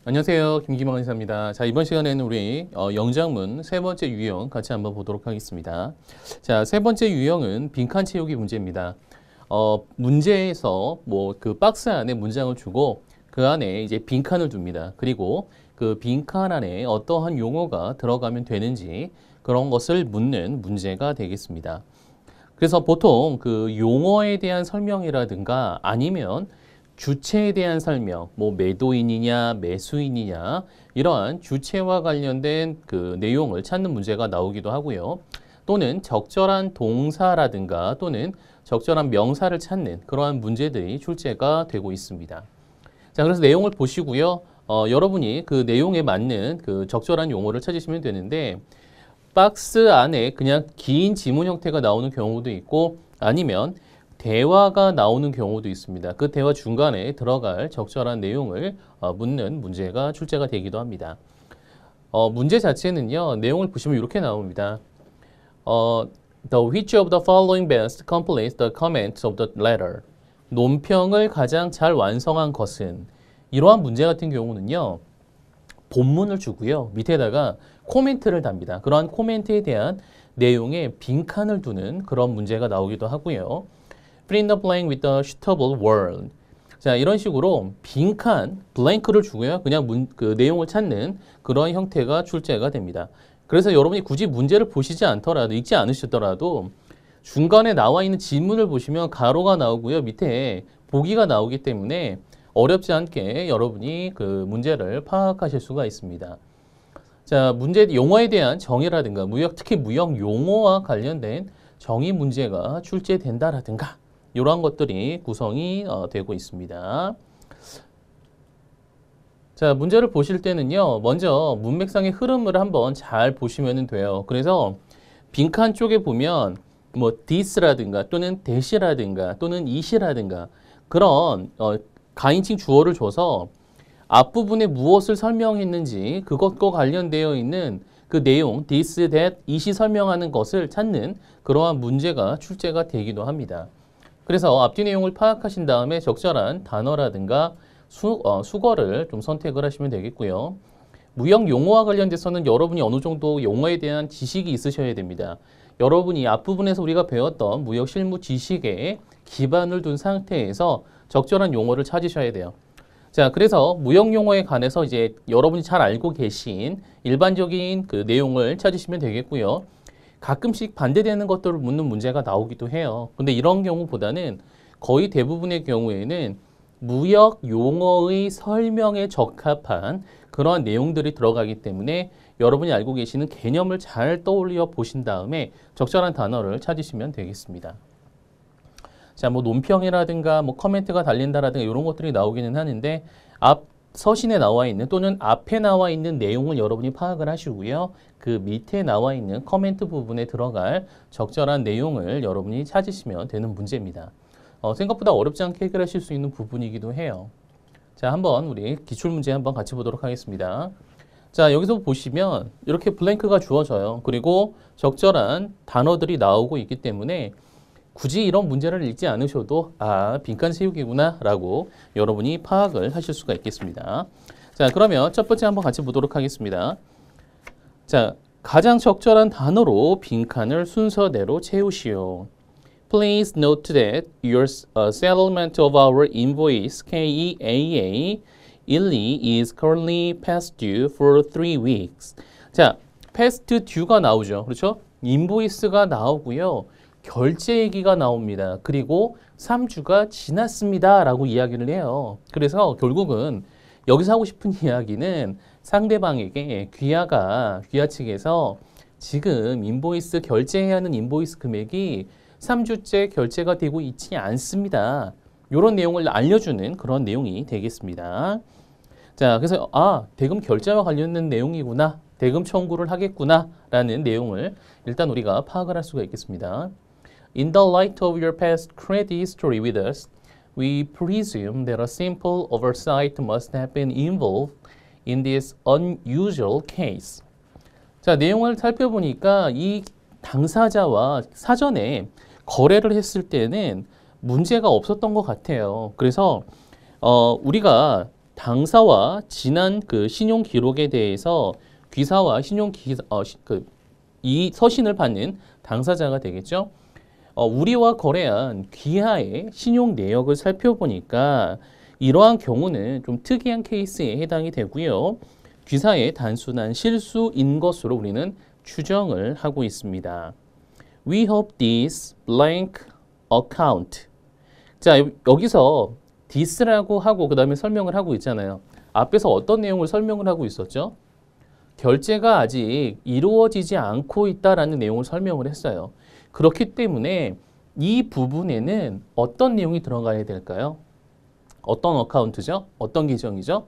안녕하세요. 김기만 의사입니다. 자, 이번 시간에는 우리 영장문 세 번째 유형 같이 한번 보도록 하겠습니다. 자, 세 번째 유형은 빈칸 채우기 문제입니다. 문제에서 뭐 그 박스 안에 문장을 주고 그 안에 이제 빈칸을 둡니다. 그리고 그 빈칸 안에 어떠한 용어가 들어가면 되는지 그런 것을 묻는 문제가 되겠습니다. 그래서 보통 그 용어에 대한 설명이라든가 아니면 주체에 대한 설명, 뭐 매도인이냐, 매수인이냐 이러한 주체와 관련된 그 내용을 찾는 문제가 나오기도 하고요. 또는 적절한 동사라든가 또는 적절한 명사를 찾는 그러한 문제들이 출제가 되고 있습니다. 자, 그래서 내용을 보시고요. 여러분이 그 내용에 맞는 그 적절한 용어를 찾으시면 되는데 박스 안에 그냥 긴 지문 형태가 나오는 경우도 있고 아니면 대화가 나오는 경우도 있습니다. 그 대화 중간에 들어갈 적절한 내용을 묻는 문제가 출제가 되기도 합니다. 문제 자체는요, 내용을 보시면 이렇게 나옵니다. The which of the following best completes the comments of the letter? 논평을 가장 잘 완성한 것은? 이러한 문제 같은 경우는요, 본문을 주고요. 밑에다가 코멘트를 답니다. 그러한 코멘트에 대한 내용에 빈칸을 두는 그런 문제가 나오기도 하고요. Fill in the blank with the suitable word. 자, 이런 식으로 빈칸, 블랭크를 주고요. 그냥 그 내용을 찾는 그런 형태가 출제가 됩니다. 그래서 여러분이 굳이 문제를 보시지 않더라도, 읽지 않으시더라도 중간에 나와 있는 지문을 보시면 가로가 나오고요. 밑에 보기가 나오기 때문에 어렵지 않게 여러분이 그 문제를 파악하실 수가 있습니다. 자, 문제 용어에 대한 정의라든가 특히 무역 용어와 관련된 정의 문제가 출제된다라든가 이러한 것들이 구성이 되고 있습니다. 자, 문제를 보실 때는요, 먼저 문맥상의 흐름을 한번 잘 보시면 돼요. 그래서 빈칸 쪽에 보면 뭐 this라든가 또는 that이라든가 또는 it이라든가 그런 가인칭 주어를 줘서 앞부분에 무엇을 설명했는지 그것과 관련되어 있는 그 내용, this, that, it이 설명하는 것을 찾는 그러한 문제가 출제가 되기도 합니다. 그래서 앞뒤 내용을 파악하신 다음에 적절한 단어라든가 수거를 좀 선택을 하시면 되겠고요. 무역 용어와 관련돼서는 여러분이 어느 정도 용어에 대한 지식이 있으셔야 됩니다. 여러분이 앞부분에서 우리가 배웠던 무역 실무 지식에 기반을 둔 상태에서 적절한 용어를 찾으셔야 돼요. 자, 그래서 무역 용어에 관해서 이제 여러분이 잘 알고 계신 일반적인 그 내용을 찾으시면 되겠고요. 가끔씩 반대되는 것들을 묻는 문제가 나오기도 해요. 근데 이런 경우보다는 거의 대부분의 경우에는 무역 용어의 설명에 적합한 그러한 내용들이 들어가기 때문에 여러분이 알고 계시는 개념을 잘 떠올려 보신 다음에 적절한 단어를 찾으시면 되겠습니다. 자, 뭐 논평이라든가 뭐 커멘트가 달린다라든가 이런 것들이 나오기는 하는데 앞 서신에 나와 있는 또는 앞에 나와 있는 내용을 여러분이 파악을 하시고요. 그 밑에 나와 있는 커멘트 부분에 들어갈 적절한 내용을 여러분이 찾으시면 되는 문제입니다. 생각보다 어렵지 않게 해결하실 수 있는 부분이기도 해요. 자, 한번 우리 기출문제 한번 같이 보도록 하겠습니다. 자, 여기서 보시면 이렇게 블랭크가 주어져요. 그리고 적절한 단어들이 나오고 있기 때문에 굳이 이런 문제를 읽지 않으셔도 빈칸 채우기구나 라고 여러분이 파악을 하실 수가 있겠습니다. 자, 그러면 첫 번째 한번 같이 보도록 하겠습니다. 자, 가장 적절한 단어로 빈칸을 순서대로 채우시오. Please note that your settlement of our invoice KEAA 12 is currently past due for 3 weeks. 자, past due가 나오죠. 그렇죠? 인보이스가 나오고요. 결제액기가 나옵니다. 그리고 3주가 지났습니다. 라고 이야기를 해요. 그래서 결국은 여기서 하고 싶은 이야기는 상대방에게 귀하 측에서 지금 인보이스 결제해야 하는 인보이스 금액이 3주째 결제가 되고 있지 않습니다. 이런 내용을 알려주는 그런 내용이 되겠습니다. 자, 그래서 대금 결제와 관련된 내용이구나. 대금 청구를 하겠구나. 라는 내용을 일단 우리가 파악을 할 수가 있겠습니다. In the light of your past credit history with us, we presume that a simple oversight must have been involved in this unusual case. 자, 내용을 살펴보니까 이 당사자와 사전에 거래를 했을 때는 문제가 없었던 것 같아요. 그래서 우리가 당사와 지난 그 신용 기록에 대해서 귀사와 이 서신을 받는 당사자가 되겠죠. 우리와 거래한 귀하의 신용 내역을 살펴보니까 이러한 경우는 좀 특이한 케이스에 해당이 되고요. 귀사의 단순한 실수인 것으로 우리는 추정을 하고 있습니다. We hope this blank account. 자, 여기서 this라고 하고 그 다음에 설명을 하고 있잖아요. 앞에서 어떤 내용을 설명을 하고 있었죠? 결제가 아직 이루어지지 않고 있다라는 내용을 설명을 했어요. 그렇기 때문에 이 부분에는 어떤 내용이 들어가야 될까요? 어떤 어카운트죠? 어떤 계정이죠?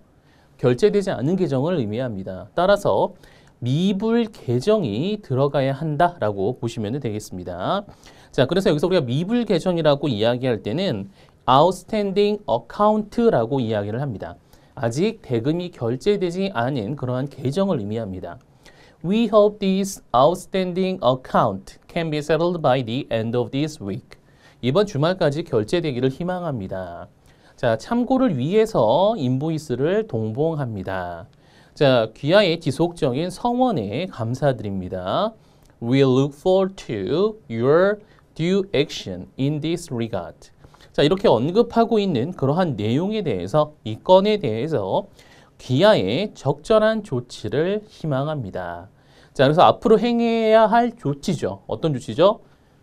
결제되지 않은 계정을 의미합니다. 따라서 미불 계정이 들어가야 한다라고 보시면 되겠습니다. 자, 그래서 여기서 우리가 미불 계정이라고 이야기할 때는 outstanding account라고 이야기를 합니다. 아직 대금이 결제되지 않은 그러한 계정을 의미합니다. We hope this outstanding account can be settled by the end of this week. 이번 주말까지 결제되기를 희망합니다. 자, 참고를 위해서 인보이스를 동봉합니다. 자, 귀하의 지속적인 성원에 감사드립니다. We look forward to your due action in this regard. 자, 이렇게 언급하고 있는 그러한 내용에 대해서 이 건에 대해서 귀하의 적절한 조치를 희망합니다. 자, 그래서 앞으로 행해야 할 조치죠. 어떤 조치죠?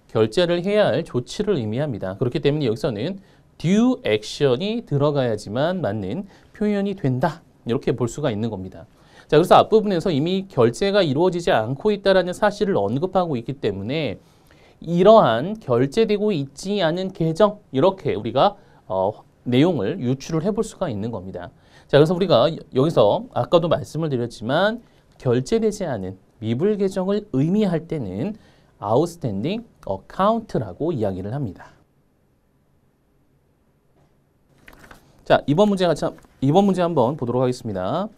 결제를 해야 할 조치를 의미합니다. 그렇기 때문에 여기서는 due action이 들어가야지만 맞는 표현이 된다. 이렇게 볼 수가 있는 겁니다. 자, 그래서 앞부분에서 이미 결제가 이루어지지 않고 있다는 사실을 언급하고 있기 때문에 이러한 결제되고 있지 않은 계정 이렇게 우리가 내용을 유추를 해볼 수가 있는 겁니다. 자, 그래서 우리가 여기서 아까도 말씀을 드렸지만 결제되지 않은 미불 계정을 의미할 때는 outstanding account라고 이야기를 합니다. 자, 이번 문제 한번 보도록 하겠습니다.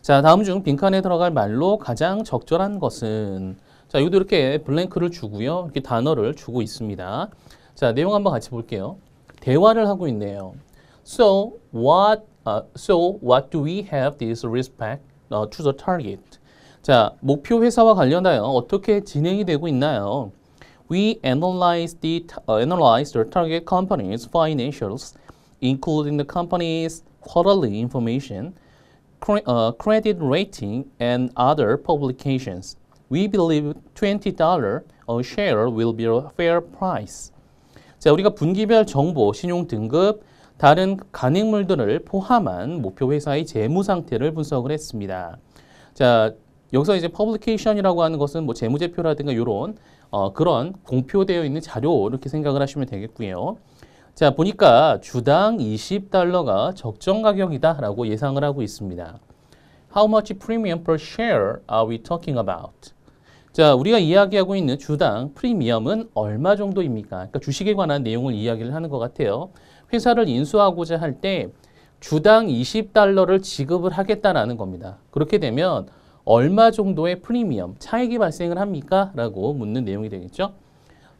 자, 다음 중 빈칸에 들어갈 말로 가장 적절한 것은 자, 여기도 이렇게 블랭크를 주고요. 이렇게 단어를 주고 있습니다. 자, 내용 한번 같이 볼게요. 대화를 하고 있네요. So what do we have this respect to the target? 자, 목표 회사와 관련하여 어떻게 진행이 되고 있나요? We analyze the target company's financials, including the company's quarterly information, credit rating, and other publications. We believe $20 a share will be a fair price. 자, 우리가 분기별 정보, 신용 등급, 다른 간행물들을 포함한 목표 회사의 재무 상태를 분석을 했습니다. 자, 여기서 이제 publication이라고 하는 것은 뭐 재무제표라든가 이런 그런 공표되어 있는 자료 이렇게 생각을 하시면 되겠고요. 자, 보니까 주당 $20가 적정 가격이다라고 예상을 하고 있습니다. How much premium per share are we talking about? 자, 우리가 이야기하고 있는 주당 프리미엄은 얼마 정도입니까? 그러니까 주식에 관한 내용을 이야기를 하는 것 같아요. 회사를 인수하고자 할 때 주당 $20를 지급을 하겠다라는 겁니다. 그렇게 되면 얼마 정도의 프리미엄, 차익이 발생을 합니까? 라고 묻는 내용이 되겠죠.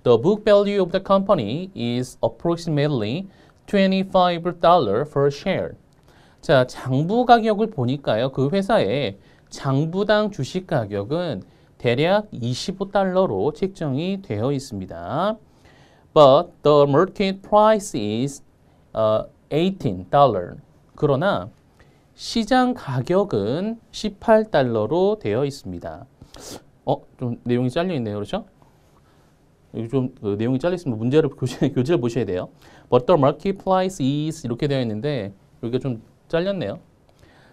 The book value of the company is approximately $25 per share. 자, 장부 가격을 보니까요. 그 회사의 장부당 주식 가격은 대략 $25로 책정이 되어 있습니다. But the market price is $18. 그러나 시장 가격은 $18로 되어 있습니다. 좀 내용이 잘려 있네요. 그렇죠? 여기 좀 내용이 잘려 있으면 문제를 교재를 보셔야 돼요. But the market price is 이렇게 되어 있는데 여기가 좀 잘렸네요.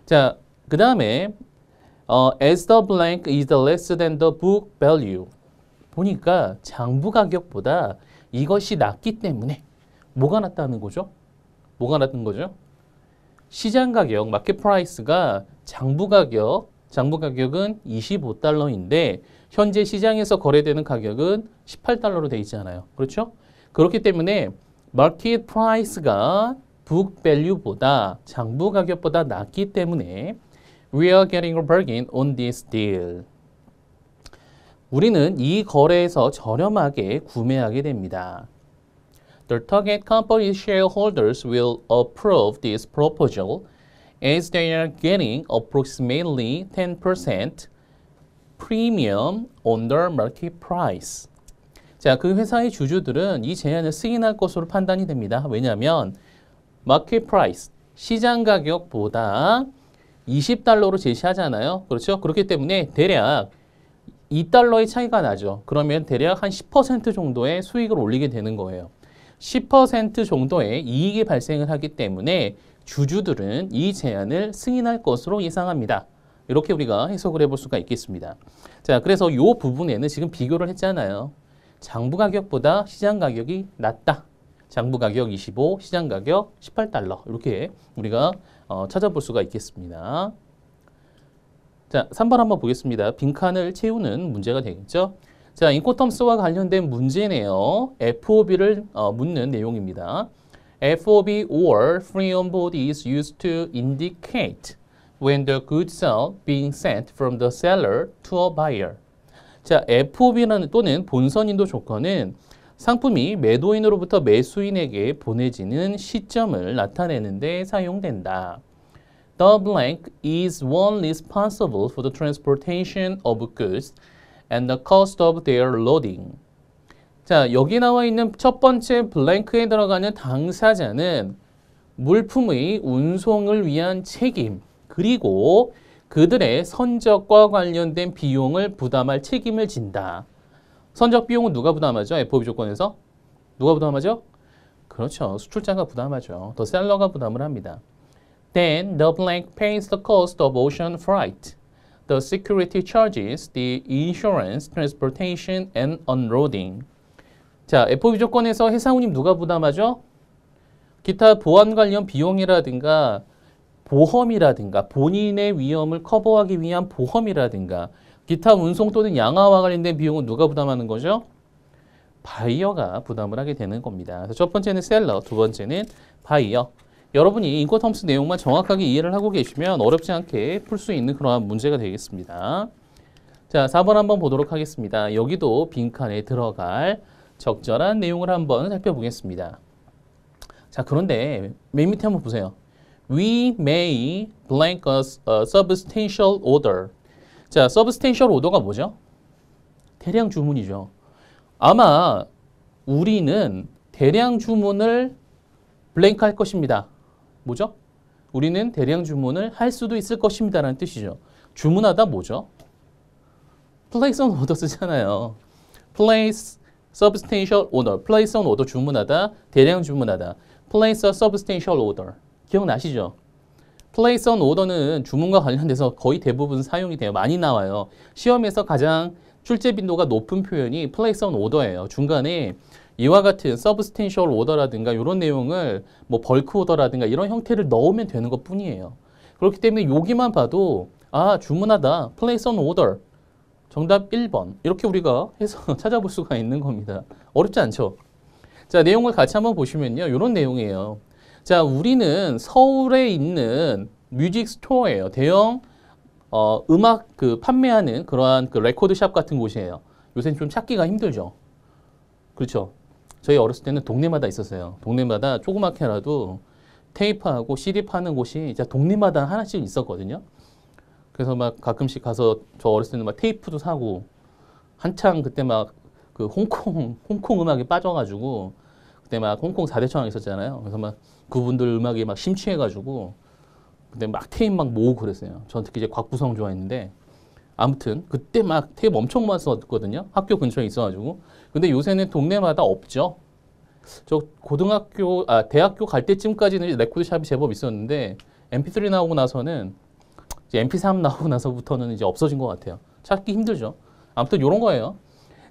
자, 그 다음에 as the blank is less than the book value. 보니까 장부 가격보다 이것이 낮기 때문에 뭐가 낮다는 거죠? 뭐가 낮은 거죠? 시장 가격, 마켓 프라이스가 장부 가격은 $25인데 현재 시장에서 거래되는 가격은 $18로 되어 있잖아요. 그렇죠? 그렇기 때문에 마켓 프라이스가 book value보다 장부 가격보다 낮기 때문에 we are getting a bargain on this deal. 우리는 이 거래에서 저렴하게 구매하게 됩니다. The target company shareholders will approve this proposal as they are getting approximately 10% premium on the market price. 자, 그 회사의 주주들은 이 제안을 승인할 것으로 판단이 됩니다. 왜냐하면 market price, 시장 가격보다 20달러로 제시하잖아요. 그렇죠? 그렇기 때문에 대략 2달러의 차이가 나죠. 그러면 대략 한 10% 정도의 수익을 올리게 되는 거예요. 10% 정도의 이익이 발생을 하기 때문에 주주들은 이 제안을 승인할 것으로 예상합니다. 이렇게 우리가 해석을 해볼 수가 있겠습니다. 자, 그래서 이 부분에는 지금 비교를 했잖아요. 장부 가격보다 시장 가격이 낮다. 장부 가격 25, 시장 가격 18달러. 이렇게 우리가 찾아볼 수가 있겠습니다. 자, 3번 한번 보겠습니다. 빈칸을 채우는 문제가 되겠죠. 자, 인코텀스와 관련된 문제네요. FOB를 묻는 내용입니다. FOB or free on board is used to indicate when the goods are being sent from the seller to a buyer. 자, FOB라는 또는 본선인도 조건은 상품이 매도인으로부터 매수인에게 보내지는 시점을 나타내는 데 사용된다. The blank is one responsible for the transportation of goods and the cost of their loading. 자, 여기 나와 있는 첫 번째 블랭크에 들어가는 당사자는 물품의 운송을 위한 책임, 그리고 그들의 선적과 관련된 비용을 부담할 책임을 진다. 선적 비용은 누가 부담하죠? FOB 조건에서? 누가 부담하죠? 그렇죠. 수출자가 부담하죠. 더 셀러가 부담을 합니다. Then the blank pays the cost of ocean freight, the security charges, the insurance, transportation, and unloading. 자, FOB 조건에서 해상운임 누가 부담하죠? 기타 보안 관련 비용이라든가 보험이라든가 본인의 위험을 커버하기 위한 보험이라든가 기타 운송 또는 양화와 관련된 비용은 누가 부담하는 거죠? 바이어가 부담을 하게 되는 겁니다. 그래서 첫 번째는 셀러, 두 번째는 바이어. 여러분이 인코텀스 내용만 정확하게 이해를 하고 계시면 어렵지 않게 풀 수 있는 그러한 문제가 되겠습니다. 자, 4번 한번 보도록 하겠습니다. 여기도 빈칸에 들어갈 적절한 내용을 한번 살펴보겠습니다. 자, 그런데 맨 밑에 한번 보세요. We may blank a substantial order. 자, substantial order가 뭐죠? 대량 주문이죠. 아마 우리는 대량 주문을 블랭크 할 것입니다. 뭐죠? 우리는 대량 주문을 할 수도 있을 것입니다. 라는 뜻이죠. 주문하다 뭐죠? place on order 쓰잖아요. place substantial order. place on order 주문하다, 대량 주문하다. place a substantial order. 기억나시죠? place on order는 주문과 관련돼서 거의 대부분 사용이 돼요. 많이 나와요. 시험에서 가장 출제 빈도가 높은 표현이 place on order예요. 중간에 이와 같은 substantial order라든가 이런 내용을 뭐 벌크 오더라든가 이런 형태를 넣으면 되는 것 뿐이에요. 그렇기 때문에 여기만 봐도 아, 주문하다 place on order 정답 1번 이렇게 우리가 해서 찾아볼 수가 있는 겁니다. 어렵지 않죠? 자, 내용을 같이 한번 보시면요. 이런 내용이에요. 자, 우리는 서울에 있는 뮤직 스토어예요. 대형 음악 판매하는 그러한 레코드샵 같은 곳이에요. 요새는 좀 찾기가 힘들죠. 그렇죠? 저희 어렸을 때는 동네마다 있었어요. 동네마다 조그맣게라도 테이프하고 CD 파는 곳이 진짜 동네마다 하나씩 있었거든요. 그래서 막 가끔씩 가서 저 어렸을 때는 막 테이프도 사고 한창 그때 막 그 홍콩 음악에 빠져가지고 그때 막 홍콩 4대 천왕 있었잖아요. 그래서 막 그분들 음악에 막 심취해가지고 그때 막 테이프 막 모으고 그랬어요. 저는 특히 이제 곽부성 좋아했는데 아무튼 그때 막 테이프 엄청 모았었거든요. 학교 근처에 있어가지고. 근데 요새는 동네마다 없죠. 저 대학교 갈 때쯤까지는 레코드샵이 제법 있었는데 MP3 나오고 나서는 이제 MP3 나오고 나서부터는 이제 없어진 것 같아요. 찾기 힘들죠. 아무튼 이런 거예요.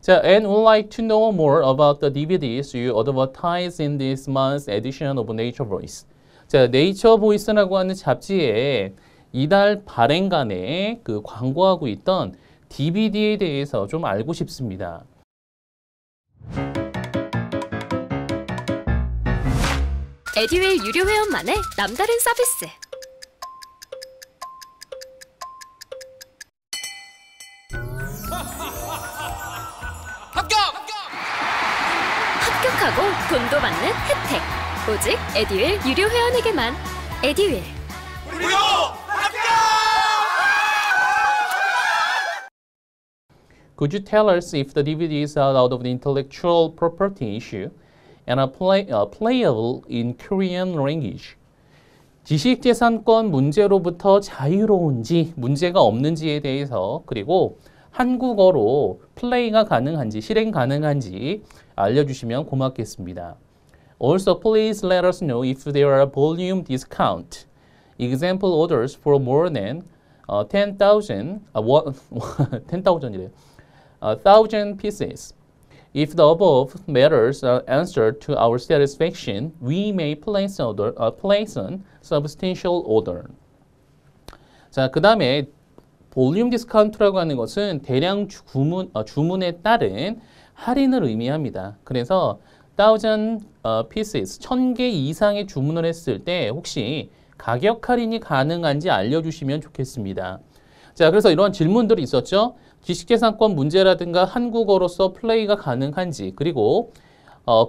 자, and would like to know more about the DVDs you advertise in this month's edition of Nature Voice. 자, 네이처 보이스라고 하는 잡지에 이달 발행간에 그 광고하고 있던 DVD에 대해서 좀 알고 싶습니다. 에듀윌 유료 회원만의 남다른 서비스. 합격하고 돈도 받는 혜택. 오직 에듀윌 유료 회원에게만. 에듀윌 Could you tell us if the DVDs are out of the intellectual property issue and are playable in Korean language? 지식재산권 문제로부터 자유로운지 문제가 없는지에 대해서 그리고 한국어로 플레이가 가능한지 실행 가능한지 알려주시면 고맙겠습니다. Also, please let us know if there are volume discount. Example orders for more than 10,000 10,000이래요. 1,000 pieces. If the above matters are answered to our satisfaction, we may place an substantial order. 자, 그 다음에 볼륨 디스카운트라고 하는 것은 대량 주문에 따른 할인을 의미합니다. 그래서 1,000 pieces, 1,000개 이상의 주문을 했을 때 혹시 가격 할인이 가능한지 알려주시면 좋겠습니다. 자, 그래서 이런 질문들이 있었죠. 지식재산권 문제라든가 한국어로서 플레이가 가능한지 그리고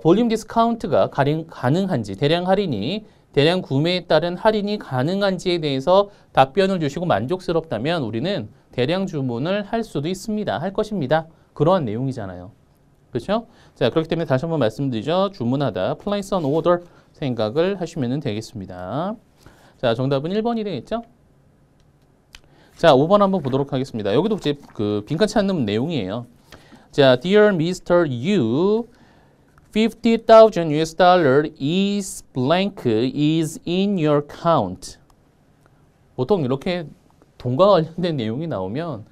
볼륨 디스카운트가 가능한지 대량 할인이 대량 구매에 따른 할인이 가능한지에 대해서 답변을 주시고 만족스럽다면 우리는 대량 주문을 할 수도 있습니다. 할 것입니다. 그러한 내용이잖아요. 그렇죠? 자, 그렇기 때문에 다시 한번 말씀드리죠. 주문하다, place an order 생각을 하시면 되겠습니다. 자, 정답은 1번이 되겠죠? 자, 5번 한번 보도록 하겠습니다. 여기도 이제 그 빈칸 찾는 내용이에요. 자, Dear Mr. Yu, 50,000 US dollar is blank is in your account. 보통 이렇게 돈과 관련된 내용이 나오면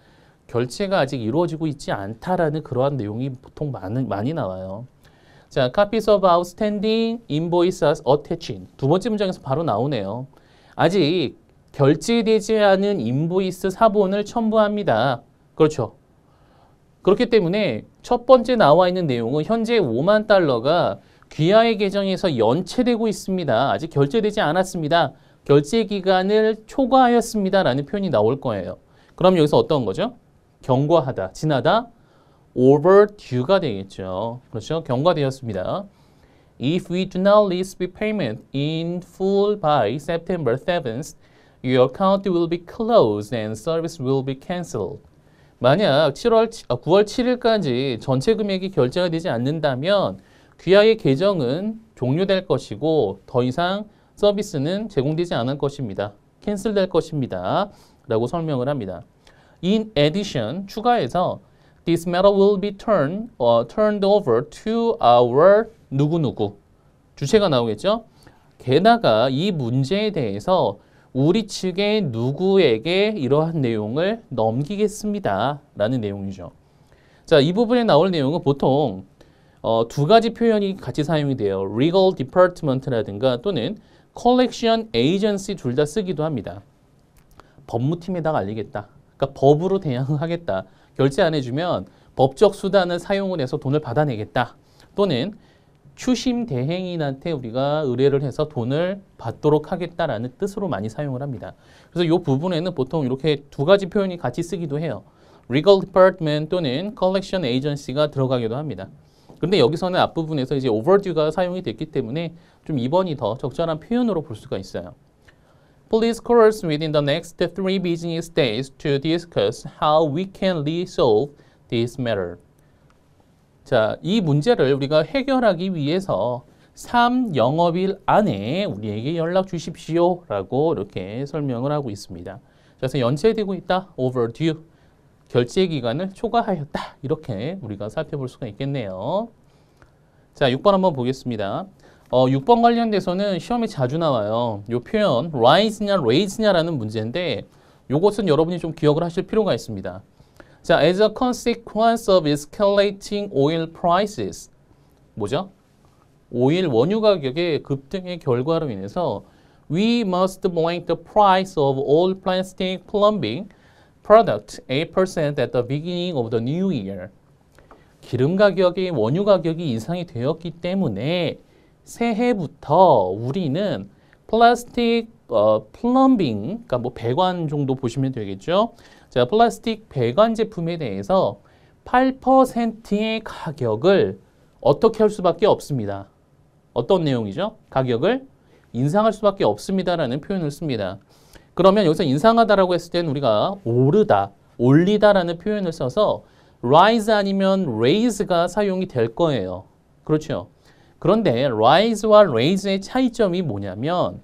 결제가 아직 이루어지고 있지 않다라는 그러한 내용이 보통 많이 나와요. 자, copies of outstanding invoices attached. 두 번째 문장에서 바로 나오네요. 아직 결제되지 않은 인보이스 사본을 첨부합니다. 그렇죠. 그렇기 때문에 첫 번째 나와 있는 내용은 현재 5만 달러가 귀하의 계정에서 연체되고 있습니다. 아직 결제되지 않았습니다. 결제 기간을 초과하였습니다. 라는 표현이 나올 거예요. 그럼 여기서 어떤 거죠? 경과하다, 지나다, overdue가 되겠죠. 그렇죠. 경과되었습니다. If we do not receive payment in full by September 7th, your account will be closed and service will be cancelled. 만약 9월 7일까지 전체 금액이 결제가 되지 않는다면 귀하의 계정은 종료될 것이고 더 이상 서비스는 제공되지 않을 것입니다. 캔슬될 것입니다. 라고 설명을 합니다. In addition, 추가해서 this matter will be turned over to our 누구누구. 주체가 나오겠죠? 게다가 이 문제에 대해서 우리 측의 누구에게 이러한 내용을 넘기겠습니다. 라는 내용이죠. 자, 이 부분에 나올 내용은 보통 두 가지 표현이 같이 사용이 돼요. Legal Department라든가 또는 Collection Agency 둘 다 쓰기도 합니다. 법무팀에다가 알리겠다. 그러니까 법으로 대항하겠다. 결제 안 해주면 법적 수단을 사용을 해서 돈을 받아내겠다. 또는 추심 대행인한테 우리가 의뢰를 해서 돈을 받도록 하겠다라는 뜻으로 많이 사용을 합니다. 그래서 이 부분에는 보통 이렇게 두 가지 표현이 같이 쓰기도 해요. Legal Department 또는 Collection Agency가 들어가기도 합니다. 그런데 여기서는 앞부분에서 이제 overdue가 사용이 됐기 때문에 좀 2번이 더 적절한 표현으로 볼 수가 있어요. Please call us within the next 3 business days to discuss how we can resolve this matter. 자, 이 문제를 우리가 해결하기 위해서 3영업일 안에 우리에게 연락 주십시오 라고 이렇게 설명을 하고 있습니다. 그래서 연체되고 있다, overdue, 결제 기간을 초과하였다 이렇게 우리가 살펴볼 수가 있겠네요. 자, 6번 한번 보겠습니다. 6번 관련돼서는 시험에 자주 나와요. 이 표현 rise냐 raise냐라는 문제인데 이것은 여러분이 좀 기억을 하실 필요가 있습니다. 자, as a consequence of escalating oil prices. 뭐죠? 오일 원유 가격의 급등의 결과로 인해서 we must blank the price of all plastic plumbing product 8% at the beginning of the new year. 기름 가격이 원유 가격이 인상이 되었기 때문에 새해부터 우리는 플라스틱 플럼빙, 그러니까 뭐 배관 정도 보시면 되겠죠. 자, 플라스틱 배관 제품에 대해서 8%의 가격을 어떻게 할 수밖에 없습니다. 어떤 내용이죠? 가격을 인상할 수밖에 없습니다라는 표현을 씁니다. 그러면 여기서 인상하다라고 했을 때는 우리가 오르다, 올리다라는 표현을 써서 rise 아니면 raise가 사용이 될 거예요. 그렇죠? 그런데 rise와 raise의 차이점이 뭐냐면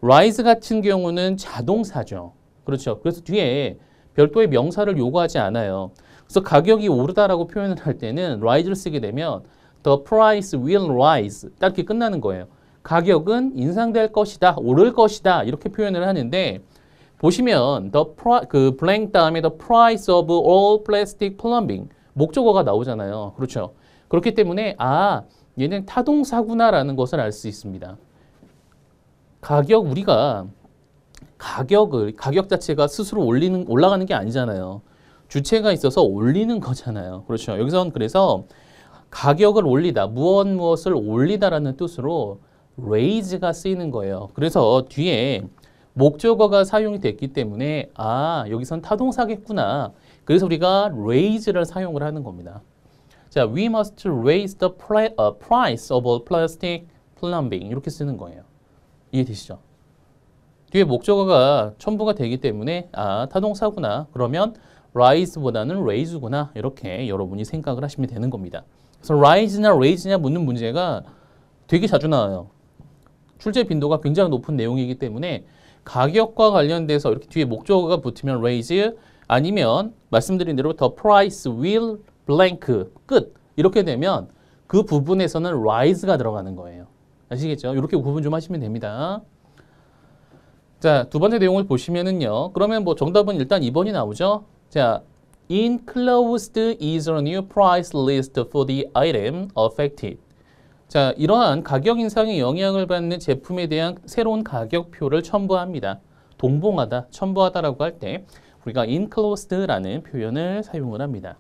rise 같은 경우는 자동사죠. 그렇죠? 그래서 뒤에 별도의 명사를 요구하지 않아요. 그래서 가격이 오르다라고 표현을 할 때는 rise를 쓰게 되면 the price will rise 딱 이렇게 끝나는 거예요. 가격은 인상될 것이다, 오를 것이다 이렇게 표현을 하는데 보시면 그 blank 다음에 the price of all plastic plumbing 목적어가 나오잖아요. 그렇죠? 그렇기 때문에 얘는 타동사구나라는 것을 알 수 있습니다. 우리가 가격 자체가 스스로 올라가는 게 아니잖아요. 주체가 있어서 올리는 거잖아요. 그렇죠? 여기서는 그래서 가격을 올리다, 무엇을 올리다라는 뜻으로 raise가 쓰이는 거예요. 그래서 뒤에 목적어가 사용이 됐기 때문에 여기선 타동사겠구나. 그래서 우리가 raise를 사용을 하는 겁니다. 자, we must raise the price of all plastic plumbing 이렇게 쓰는 거예요. 이해되시죠? 뒤에 목적어가 첨부가 되기 때문에 타동사구나. 그러면 rise보다는 raise구나. 이렇게 여러분이 생각을 하시면 되는 겁니다. 그래서 rise냐 raise냐 묻는 문제가 되게 자주 나와요. 출제 빈도가 굉장히 높은 내용이기 때문에 가격과 관련돼서 이렇게 뒤에 목적어가 붙으면 raise 아니면 말씀드린 대로 the price will blank 끝 이렇게 되면 그 부분에서는 rise가 들어가는 거예요. 아시겠죠? 이렇게 구분 좀 하시면 됩니다. 자, 두 번째 내용을 보시면은요. 그러면 뭐 정답은 일단 2번이 나오죠. 자, enclosed is a new price list for the item affected. 자, 이러한 가격 인상에 영향을 받는 제품에 대한 새로운 가격표를 첨부합니다. 동봉하다, 첨부하다라고 할 때 우리가 enclosed라는 표현을 사용을 합니다.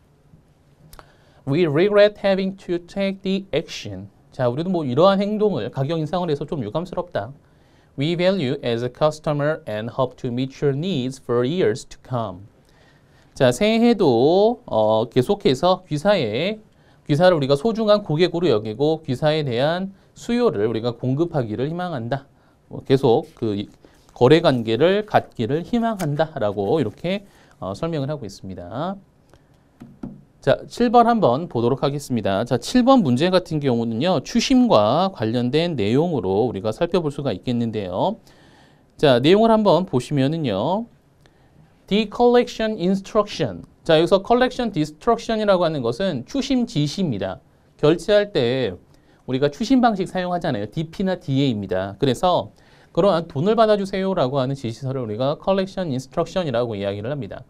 We regret having to take the action. 자, 우리도 뭐 이러한 행동을 가격 인상을 해서 좀 유감스럽다. We value as a customer and hope to meet your needs for years to come. 자, 새해도 계속해서 귀사를 우리가 소중한 고객으로 여기고 귀사에 대한 수요를 우리가 공급하기를 희망한다. 계속 그 거래 관계를 갖기를 희망한다라고 이렇게 설명을 하고 있습니다. 자, 7번 한번 보도록 하겠습니다. 자, 7번 문제 같은 경우는요. 추심과 관련된 내용으로 우리가 살펴볼 수가 있겠는데요. 자, 내용을 한번 보시면은요. Decollection Instruction. 자, 여기서 Collection Destruction이라고 하는 것은 추심 지시입니다. 결제할 때 우리가 추심 방식 사용하잖아요. DP나 DA입니다. 그래서 그러한 돈을 받아주세요라고 하는 지시서를 우리가 Collection Instruction이라고 이야기를 합니다.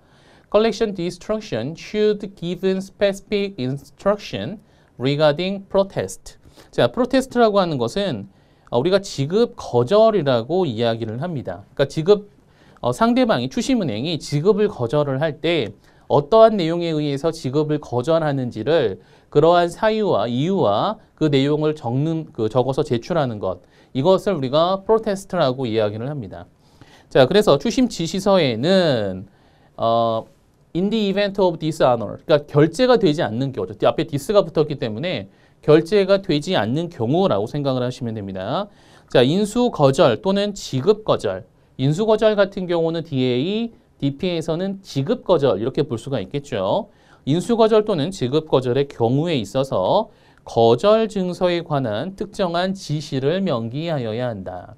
Collection Destruction should give specific instruction regarding protest. 자, protest라고 하는 것은 우리가 지급 거절이라고 이야기를 합니다. 그러니까 상대방이 추심은행이 지급을 거절을 할 때 어떠한 내용에 의해서 지급을 거절하는지를 그러한 사유와 이유와 그 내용을 적어서 제출하는 것. 이것을 우리가 protest라고 이야기를 합니다. 자, 그래서 추심 지시서에는 in the event of dishonor, 그러니까 결제가 되지 않는 경우죠. 앞에 this가 붙었기 때문에 결제가 되지 않는 경우라고 생각을 하시면 됩니다. 자, 인수 거절 또는 지급 거절. 인수 거절 같은 경우는 DA, DP에서는 지급 거절 이렇게 볼 수가 있겠죠. 인수 거절 또는 지급 거절의 경우에 있어서 거절 증서에 관한 특정한 지시를 명기하여야 한다.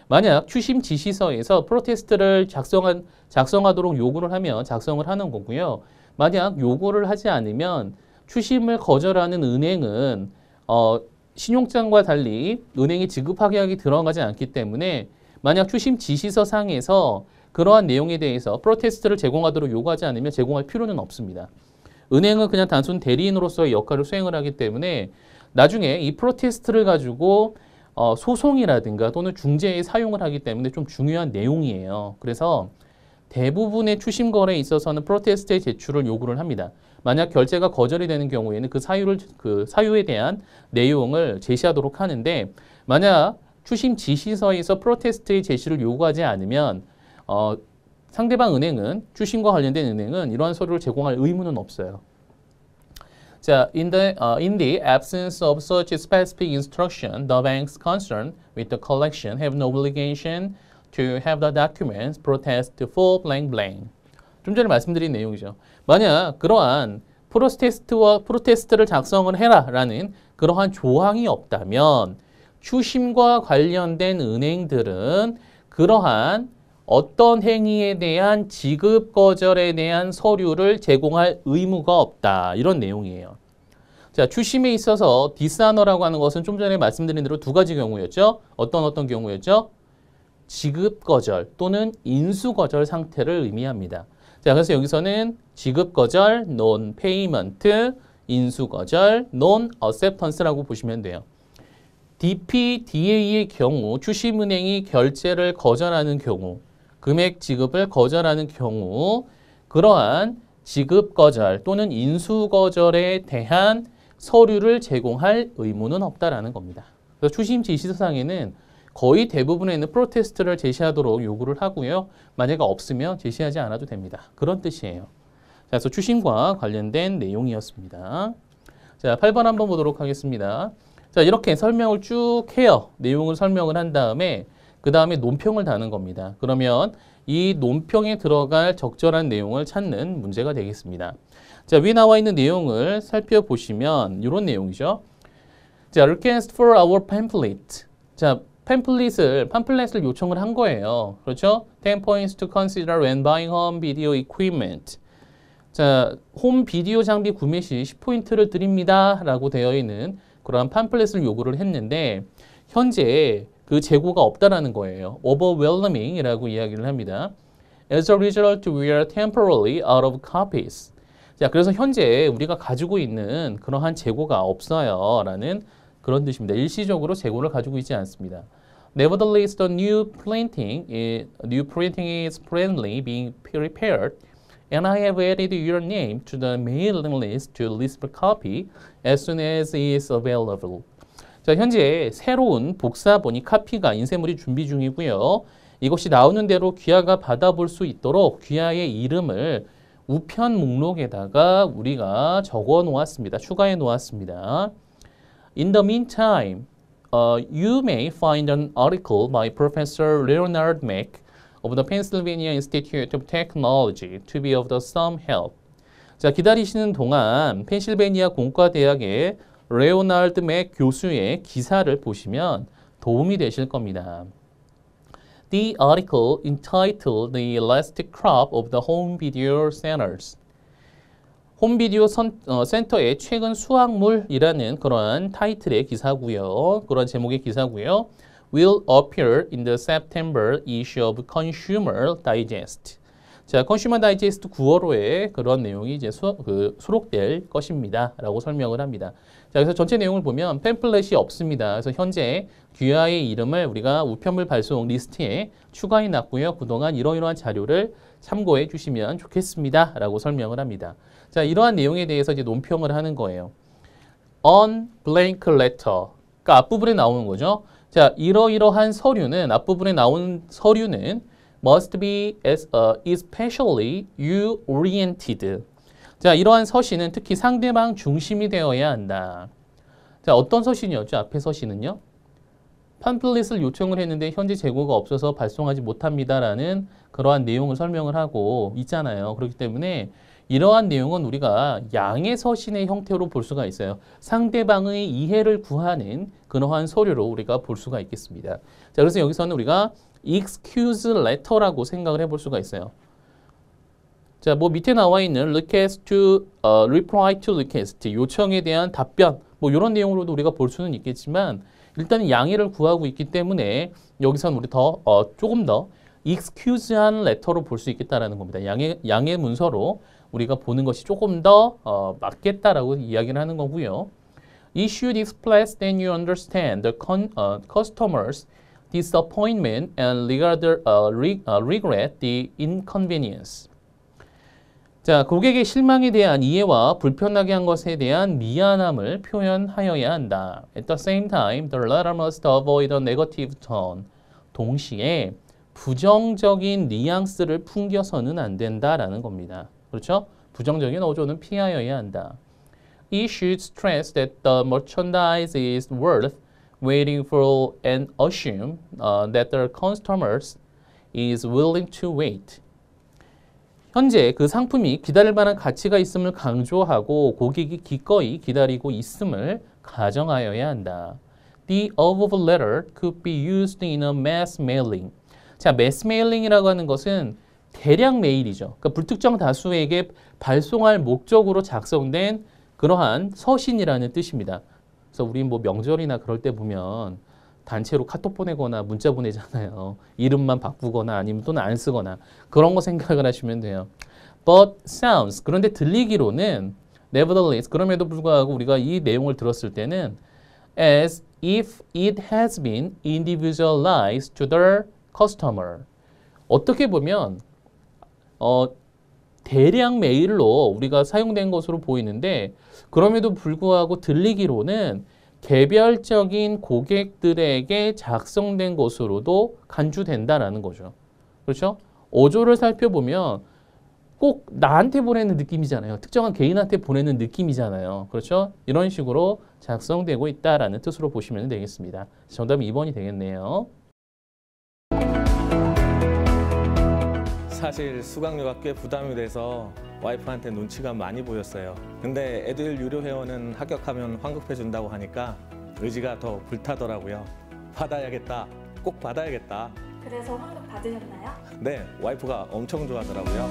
만약 추심 지시서에서 프로테스트를 작성하도록 요구를 하면 작성을 하는 거고요. 만약 요구를 하지 않으면 추심을 거절하는 은행은 신용장과 달리 은행이 지급하게 들어가지 않기 때문에 만약 추심 지시서 상에서 그러한 내용에 대해서 프로테스트를 제공하도록 요구하지 않으면 제공할 필요는 없습니다. 은행은 그냥 단순 대리인으로서의 역할을 수행을 하기 때문에 나중에 이 프로테스트를 가지고 소송이라든가 또는 중재에 사용을 하기 때문에 좀 중요한 내용이에요. 그래서 대부분의 추심 거래에 있어서는 프로테스트의 제출을 요구를 합니다. 만약 결제가 거절이 되는 경우에는 그 사유에 대한 내용을 제시하도록 하는데 만약 추심 지시서에서 프로테스트의 제시를 요구하지 않으면 상대방 은행은 추심과 관련된 은행은 이러한 서류를 제공할 의무는 없어요. 자, in the absence of such specific instruction, the banks concerned with the collection have no obligation to have the documents protest for blank blank. 좀 전에 말씀드린 내용이죠. 만약 그러한 프로테스트를 작성을 해라라는 그러한 조항이 없다면 추심과 관련된 은행들은 그러한 어떤 행위에 대한 지급 거절에 대한 서류를 제공할 의무가 없다. 이런 내용이에요. 자, 추심에 있어서 디스아너라고 하는 것은 좀 전에 말씀드린 대로 두 가지 경우였죠. 어떤 경우였죠? 지급 거절 또는 인수 거절 상태를 의미합니다. 자, 그래서 여기서는 지급 거절, non payment, 인수 거절, non acceptance라고 보시면 돼요. DPDA의 경우, 추심은행이 결제를 거절하는 경우, 금액 지급을 거절하는 경우, 그러한 지급 거절 또는 인수 거절에 대한 서류를 제공할 의무는 없다라는 겁니다. 그래서 추심 지시서상에는 거의 대부분에 있는 프로테스트를 제시하도록 요구를 하고요. 만약에 없으면 제시하지 않아도 됩니다. 그런 뜻이에요. 자, 그래서 추심과 관련된 내용이었습니다. 자, 8번 한번 보도록 하겠습니다. 자, 이렇게 설명을 쭉 해요. 내용을 설명을 한 다음에 그 다음에 논평을 다는 겁니다. 그러면 이 논평에 들어갈 적절한 내용을 찾는 문제가 되겠습니다. 자, 위에 나와 있는 내용을 살펴보시면 이런 내용이죠. 자, request for our pamphlet. 자, 팜플렛을 요청을 한 거예요. 그렇죠? 10 points to consider when buying home video equipment. 자, 홈 비디오 장비 구매 시 10포인트를 드립니다. 라고 되어 있는 그러한 팜플렛을 요구를 했는데 현재 그 재고가 없다라는 거예요. overwhelming 이라고 이야기를 합니다. As a result, we are temporarily out of copies. 자, 그래서 현재 우리가 가지고 있는 그러한 재고가 없어요. 라는 그런 뜻입니다. 일시적으로 재고를 가지고 있지 않습니다. Nevertheless, the new printing is presently being prepared, and I have added your name to the mailing list to receive a copy as soon as it is available. 자, 현재 새로운 복사본이 카피가 인쇄물이 준비 중이고요. 이것이 나오는 대로 귀하가 받아볼 수 있도록 귀하의 이름을 우편 목록에다가 우리가 적어 놓았습니다. 추가해 놓았습니다. In the meantime, you may find an article by Professor Leonard Mack of the Pennsylvania Institute of Technology to be of some help. 자, 기다리시는 동안 펜실베니아 공과대학의 레오나르드 맥 교수의 기사를 보시면 도움이 되실 겁니다. The article entitled The Elastic Crop of the Home Video Centers. 홈비디오 센터의 최근 수확물이라는 그런 타이틀의 기사고요. 그런 제목의 기사고요. Will appear in the September issue of Consumer Digest. 자, Consumer Digest 9월호에 그런 내용이 이제 수록될 것입니다. 라고 설명을 합니다. 자, 그래서 전체 내용을 보면 팸플렛이 없습니다. 그래서 현재 귀하의 이름을 우리가 우편물 발송 리스트에 추가해 놨고요. 그동안 이러이러한 자료를 참고해 주시면 좋겠습니다. 라고 설명을 합니다. 자, 이러한 내용에 대해서 이제 논평을 하는 거예요. On blank letter. 그러니까 앞부분에 나오는 거죠. 자, 이러이러한 서류는, 앞부분에 나오는 서류는 must be especially you-oriented. 자, 이러한 서신은 특히 상대방 중심이 되어야 한다. 자, 어떤 서신이었죠? 앞에 서신은요? 팜플릿을 요청을 했는데 현재 재고가 없어서 발송하지 못합니다라는 그러한 내용을 설명을 하고 있잖아요. 그렇기 때문에 이러한 내용은 우리가 양의 서신의 형태로 볼 수가 있어요. 상대방의 이해를 구하는 그러한 서류로 우리가 볼 수가 있겠습니다. 자, 그래서 여기서는 우리가 excuse letter라고 생각을 해볼 수가 있어요. 자, 뭐 밑에 나와 있는 request to, reply to request, 요청에 대한 답변, 뭐 이런 내용으로도 우리가 볼 수는 있겠지만 일단은 양해를 구하고 있기 때문에 여기서는 우리 조금 더 excuse한 letter로 볼 수 있겠다라는 겁니다. 양해 문서로 우리가 보는 것이 조금 더 맞겠다라고 이야기를 하는 거고요. Issued express then you understand the customer's disappointment and regret the inconvenience. 자, 고객의 실망에 대한 이해와 불편하게 한 것에 대한 미안함을 표현하여야 한다. At the same time, the letter must avoid a negative tone. 동시에 부정적인 뉘앙스를 풍겨서는 안 된다라는 겁니다. 그렇죠? 부정적인 어조는 피하여야 한다. It should stress that the merchandise is worth waiting for and assume that the customers is willing to wait. 현재 그 상품이 기다릴 만한 가치가 있음을 강조하고 고객이 기꺼이 기다리고 있음을 가정하여야 한다. The above letter could be used in a mass mailing. 자, mass mailing이라고 하는 것은 대량 메일이죠. 그러니까 불특정 다수에게 발송할 목적으로 작성된 그러한 서신이라는 뜻입니다. 그래서 우리 뭐 명절이나 그럴 때 보면 단체로 카톡 보내거나 문자 보내잖아요. 이름만 바꾸거나 아니면 또는 안 쓰거나 그런 거 생각을 하시면 돼요. But sounds, 그런데 들리기로는 nevertheless, 그럼에도 불구하고 우리가 이 내용을 들었을 때는 as if it has been individualized to the customer. 어떻게 보면 대량 메일로 우리가 사용된 것으로 보이는데 그럼에도 불구하고 들리기로는 개별적인 고객들에게 작성된 것으로도 간주된다라는 거죠. 그렇죠? 어조를 살펴보면 꼭 나한테 보내는 느낌이잖아요. 특정한 개인한테 보내는 느낌이잖아요. 그렇죠? 이런 식으로 작성되고 있다라는 뜻으로 보시면 되겠습니다. 정답은 2번이 되겠네요. 사실 수강료가 꽤 부담이 돼서 와이프한테 눈치가 많이 보였어요. 근데 에듀윌 유료 회원은 합격하면 환급해준다고 하니까 의지가 더 불타더라고요. 받아야겠다. 꼭 받아야겠다. 그래서 환급 받으셨나요? 네, 와이프가 엄청 좋아하더라고요.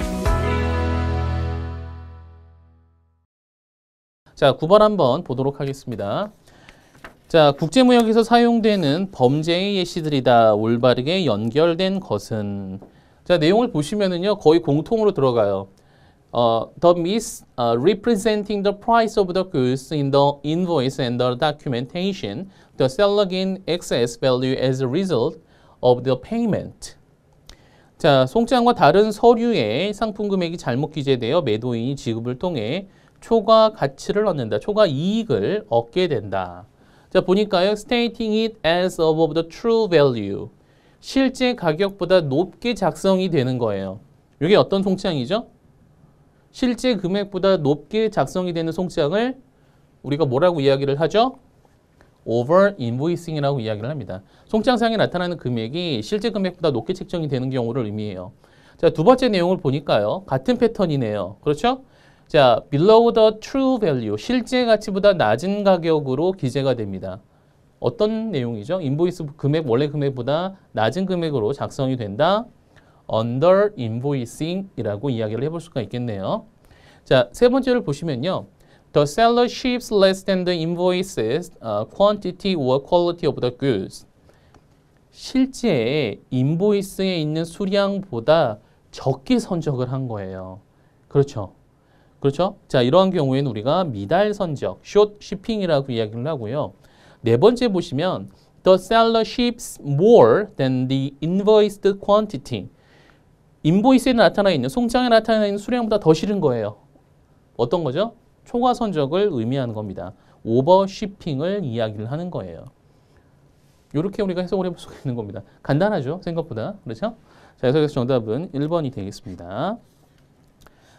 자, 9번 한번 보도록 하겠습니다. 자, 국제무역에서 사용되는 범죄의 예시들이다. 올바르게 연결된 것은. 자, 내용을 보시면은요, 거의 공통으로 들어가요. The misrepresenting the price of the goods in the invoice and the documentation, the seller gained excess value as a result of the payment. 자, 송장과 다른 서류의 상품 금액이 잘못 기재되어 매도인이 지급을 통해 초과 가치를 얻는다. 초과 이익을 얻게 된다. 자, 보니까요. Stating it as above the true value. 실제 가격보다 높게 작성이 되는 거예요. 이게 어떤 송장이죠? 실제 금액보다 높게 작성이 되는 송장을 우리가 뭐라고 이야기를 하죠? over invoicing이라고 이야기를 합니다. 송장상에 나타나는 금액이 실제 금액보다 높게 책정이 되는 경우를 의미해요. 자, 두 번째 내용을 보니까요. 같은 패턴이네요. 그렇죠? 자, below the true value. 실제 가치보다 낮은 가격으로 기재가 됩니다. 어떤 내용이죠? 인보이스 금액, 원래 금액보다 낮은 금액으로 작성이 된다. under invoicing이라고 이야기를 해볼 수가 있겠네요. 자, 세 번째를 보시면요. The seller ships less than the invoices quantity or quality of the goods. 실제 인보이스에 있는 수량보다 적게 선적을 한 거예요. 그렇죠? 그렇죠? 자, 이러한 경우에는 우리가 미달 선적, short shipping이라고 이야기를 하고요. 네 번째 보시면 the seller ships more than the invoiced quantity. 인보이스에 나타나 있는, 송장에 나타나 있는 수량보다 더 실은 거예요. 어떤 거죠? 초과 선적을 의미하는 겁니다. 오버 쉬핑을 이야기를 하는 거예요. 이렇게 우리가 해석을 해볼 수가 있는 겁니다. 간단하죠? 생각보다. 그렇죠? 자, 그래서 정답은 1번이 되겠습니다.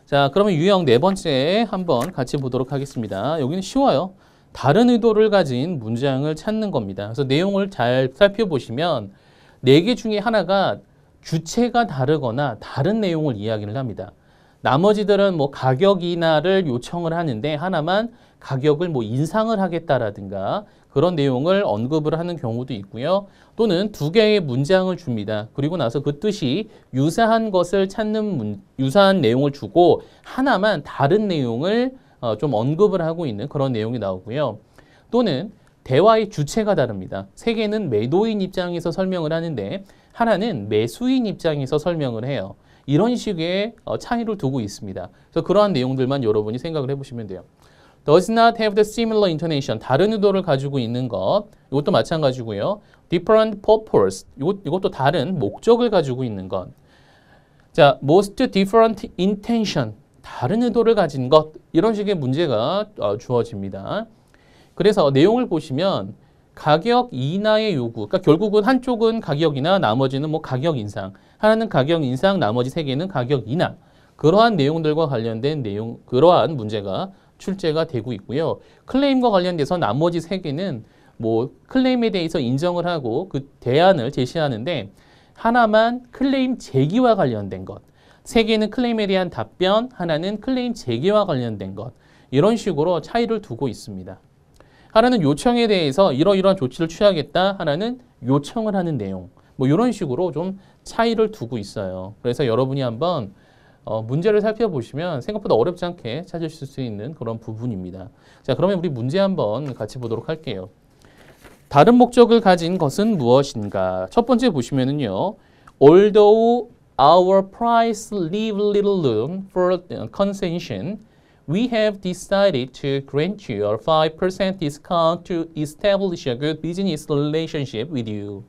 자, 그러면 유형 네 번째 한번 같이 보도록 하겠습니다. 여기는 쉬워요. 다른 의도를 가진 문장을 찾는 겁니다. 그래서 내용을 잘 살펴보시면 네 개 중에 하나가 주체가 다르거나 다른 내용을 이야기를 합니다. 나머지들은 뭐 가격 인하를 요청을 하는데 하나만 가격을 뭐 인상을 하겠다라든가 그런 내용을 언급을 하는 경우도 있고요. 또는 두 개의 문장을 줍니다. 그리고 나서 그 뜻이 유사한 것을 찾는 유사한 내용을 주고 하나만 다른 내용을 좀 언급을 하고 있는 그런 내용이 나오고요. 또는 대화의 주체가 다릅니다. 세 개는 매도인 입장에서 설명을 하는데 하나는 매수인 입장에서 설명을 해요. 이런 식의 차이를 두고 있습니다. 그래서 그러한 내용들만 여러분이 생각을 해보시면 돼요. Does not have the similar intonation. 다른 의도를 가지고 있는 것. 이것도 마찬가지고요. Different purpose. 이것도 다른 목적을 가지고 있는 것. 자, most different intention. 다른 의도를 가진 것. 이런 식의 문제가 주어집니다. 그래서 내용을 보시면 가격 인하의 요구. 그러니까 결국은 한쪽은 가격 인하, 나머지는 뭐 가격 인상. 하나는 가격 인상, 나머지 세 개는 가격 인하. 그러한 내용들과 관련된 내용, 그러한 문제가 출제가 되고 있고요. 클레임과 관련돼서 나머지 세 개는 뭐 클레임에 대해서 인정을 하고 그 대안을 제시하는데 하나만 클레임 제기와 관련된 것. 세 개는 클레임에 대한 답변, 하나는 클레임 제기와 관련된 것. 이런 식으로 차이를 두고 있습니다. 하나는 요청에 대해서 이러이러한 조치를 취하겠다. 하나는 요청을 하는 내용. 뭐 이런 식으로 좀 차이를 두고 있어요. 그래서 여러분이 한번 문제를 살펴보시면 생각보다 어렵지 않게 찾으실 수 있는 그런 부분입니다. 자, 그러면 우리 문제 한번 같이 보도록 할게요. 다른 목적을 가진 것은 무엇인가? 첫 번째 보시면은요. Although our price leave little room for concession, we have decided to grant you a 5% discount to establish a good business relationship with you.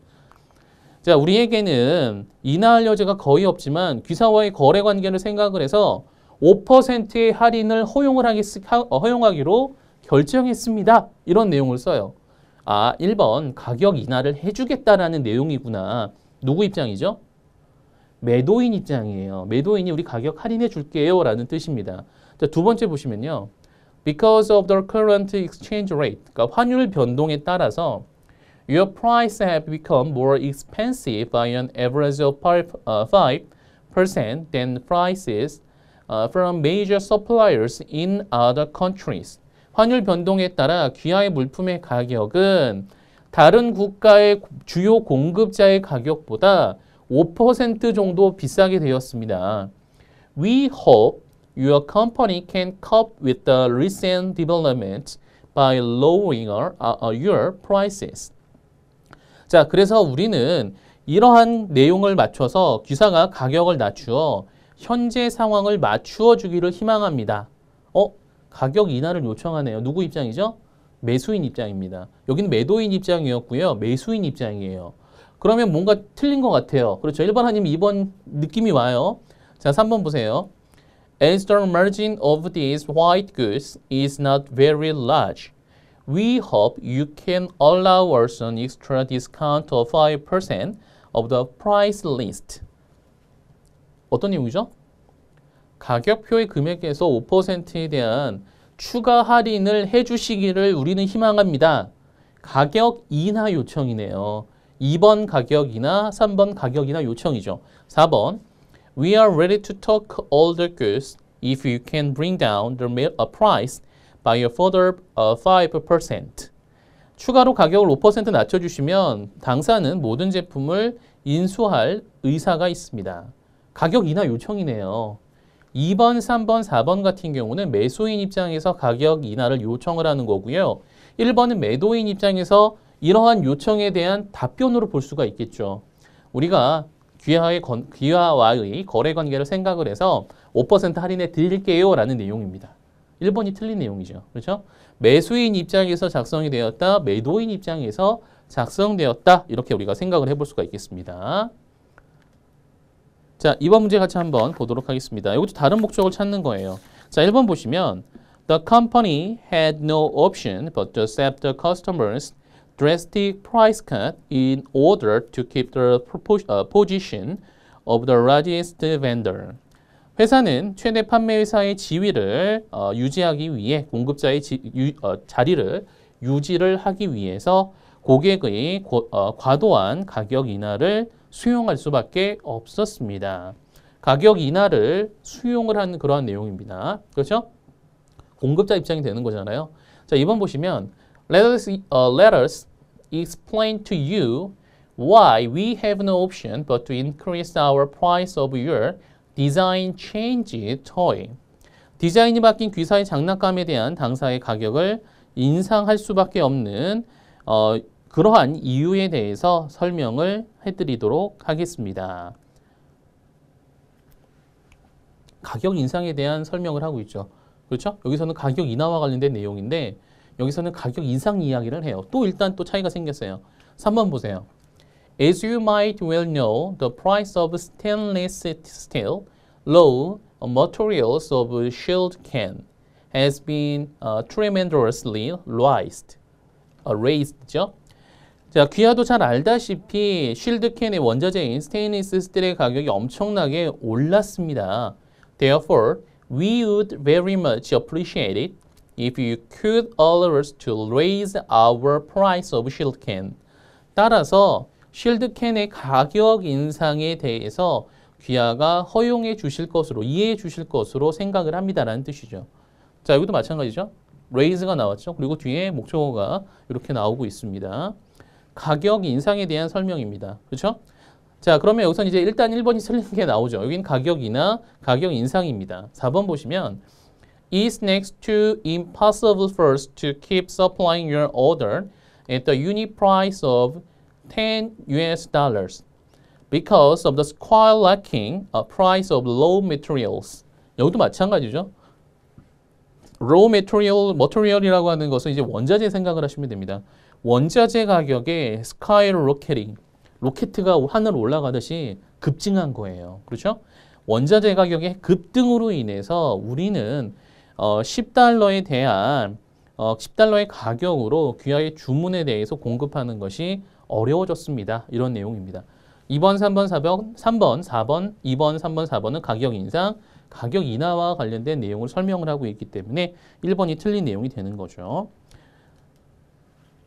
자, 우리에게는 인하할 여지가 거의 없지만 귀사와의 거래 관계를 생각을 해서 5%의 할인을 허용하기로 결정했습니다. 이런 내용을 써요. 아, 1번 가격 인하를 해주겠다라는 내용이구나. 누구 입장이죠? 매도인 입장이에요. 매도인이 우리 가격 할인해 줄게요 라는 뜻입니다. 자, 두 번째 보시면요. Because of the current exchange rate, 그러니까 환율 변동에 따라서 your price have become more expensive by an average of 5% than prices from major suppliers in other countries. 환율 변동에 따라 귀하의 물품의 가격은 다른 국가의 주요 공급자의 가격보다 5% 정도 비싸게 되었습니다. We hope your company can cope with the recent developments by lowering your prices. 자, 그래서 우리는 이러한 내용을 맞춰서 귀사가 가격을 낮추어 현재 상황을 맞추어 주기를 희망합니다. 가격 인하를 요청하네요. 누구 입장이죠? 매수인 입장입니다. 여기는 매도인 입장이었고요. 매수인 입장이에요. 그러면 뭔가 틀린 것 같아요. 그렇죠. 1번 아니면 2번 느낌이 와요. 자, 3번 보세요. As the margin of these white goods is not very large, we hope you can allow us an extra discount of 5% of the price list. 어떤 내용이죠? 가격표의 금액에서 5%에 대한 추가 할인을 해주시기를 우리는 희망합니다. 가격 인하 요청이네요. 2번 가격 인하, 3번 가격 인하 요청이죠. 4번 We are ready to talk all the goods if you can bring down the price by a further 5%. 추가로 가격을 5% 낮춰주시면 당사는 모든 제품을 인수할 의사가 있습니다. 가격 인하 요청이네요. 2번, 3번, 4번 같은 경우는 매수인 입장에서 가격 인하를 요청을 하는 거고요. 1번은 매도인 입장에서 이러한 요청에 대한 답변으로 볼 수가 있겠죠. 우리가 귀하와의 거래 관계를 생각을 해서 5% 할인해 드릴게요 라는 내용입니다. 1번이 틀린 내용이죠. 그렇죠? 매수인 입장에서 작성이 되었다. 매도인 입장에서 작성되었다. 이렇게 우리가 생각을 해볼 수가 있겠습니다. 자, 2번 문제 같이 한번 보도록 하겠습니다. 이것도 다른 목적을 찾는 거예요. 자, 1번 보시면 The company had no option but to accept the customer's drastic price cut in order to keep the position of the largest vendor. 회사는 최대 판매회사의 지위를 유지하기 위해 공급자의 자리를 유지를 하기 위해서 고객의 과도한 가격 인하를 수용할 수밖에 없었습니다. 가격 인하를 수용을 하는 그러한 내용입니다. 그렇죠? 공급자 입장이 되는 거잖아요. 자, 2번 보시면 Let us explain to you why we have no option but to increase our price of your design change toy. 디자인이 바뀐 귀사의 장난감에 대한 당사의 가격을 인상할 수밖에 없는 그러한 이유에 대해서 설명을 해드리도록 하겠습니다. 가격 인상에 대한 설명을 하고 있죠. 그렇죠? 여기서는 가격 인하와 관련된 내용인데 여기서는 가격 인상 이야기를 해요. 또 일단 또 차이가 생겼어요. 3번 보세요. As you might well know, the price of stainless steel, raw materials of shield can has been tremendously raised. 자, 귀하도 잘 알다시피 쉴드캔의 원자재인 스테인리스 스틸의 가격이 엄청나게 올랐습니다. Therefore, we would very much appreciate it if you could allow us to raise our price of shield can. 따라서 쉴드캔의 가격 인상에 대해서 귀하가 허용해 주실 것으로, 이해해 주실 것으로 생각을 합니다라는 뜻이죠. 자, 여기도 마찬가지죠. raise가 나왔죠. 그리고 뒤에 목적어가 이렇게 나오고 있습니다. 가격 인상에 대한 설명입니다. 그렇죠? 자, 그러면 여기서 이제 일단 1번이 틀린 게 나오죠. 여긴 가격이나 가격 인상입니다. 4번 보시면 It's next to impossible first to keep supplying your order at the unit price of 10 US dollars because of the skyrocketing price of raw materials. 여기도 마찬가지죠. raw material이라고 하는 것은 이제 원자재 생각을 하시면 됩니다. 원자재 가격에 skyrocketing, 로켓가 하늘 올라가듯이 급증한 거예요. 그렇죠? 원자재 가격의 급등으로 인해서 우리는 10달러에 대한 10달러의 가격으로 귀하의 주문에 대해서 공급하는 것이 어려워졌습니다. 이런 내용입니다. 2번, 3번, 4번, 2번, 3번, 4번은 가격 인상, 가격 인하와 관련된 내용을 설명을 하고 있기 때문에 1번이 틀린 내용이 되는 거죠.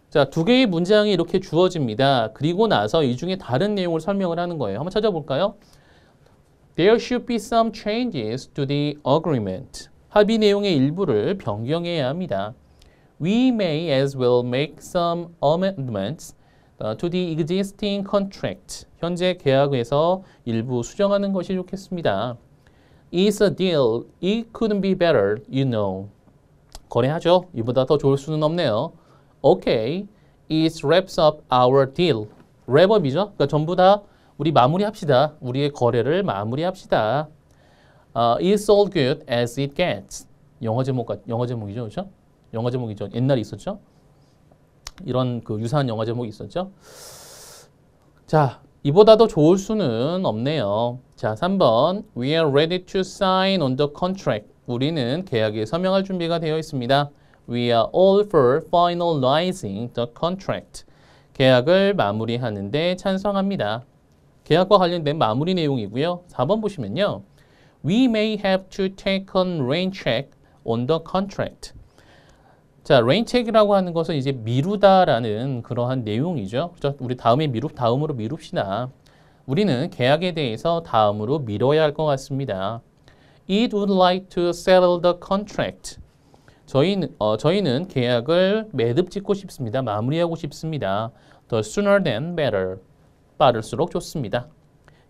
자, 두 개의 문장이 이렇게 주어집니다. 그리고 나서 이 중에 다른 내용을 설명을 하는 거예요. 한번 찾아볼까요? There should be some changes to the agreement. 합의 내용의 일부를 변경해야 합니다. We may as well make some amendments to the existing contract. 현재 계약에서 일부 수정하는 것이 좋겠습니다. It's a deal. It couldn't be better, you know. 거래하죠. 이보다 더 좋을 수는 없네요. Okay, it wraps up our deal. 랩업이죠. 그러니까 전부 다 우리 마무리합시다. 우리의 거래를 마무리합시다. It's all good as it gets. 영어 제목이죠, 그렇죠? 영어 제목이죠. 옛날에 있었죠. 이런 그 유사한 영화 제목이 있었죠. 자, 이보다 더 좋을 수는 없네요. 자, 3번. We are ready to sign on the contract. 우리는 계약에 서명할 준비가 되어 있습니다. We are all for finalizing the contract. 계약을 마무리하는데 찬성합니다. 계약과 관련된 마무리 내용이고요. 4번 보시면요. We may have to take a rain check on the contract. 자, rain check이라고 하는 것은 이제 미루다라는 그러한 내용이죠. 그렇죠? 우리 다음으로 미룹시다. 우리는 계약에 대해서 다음으로 미뤄야 할 것 같습니다. It would like to settle the contract. 저희는 계약을 매듭 짓고 싶습니다. 마무리하고 싶습니다. The sooner than better. 빠를수록 좋습니다.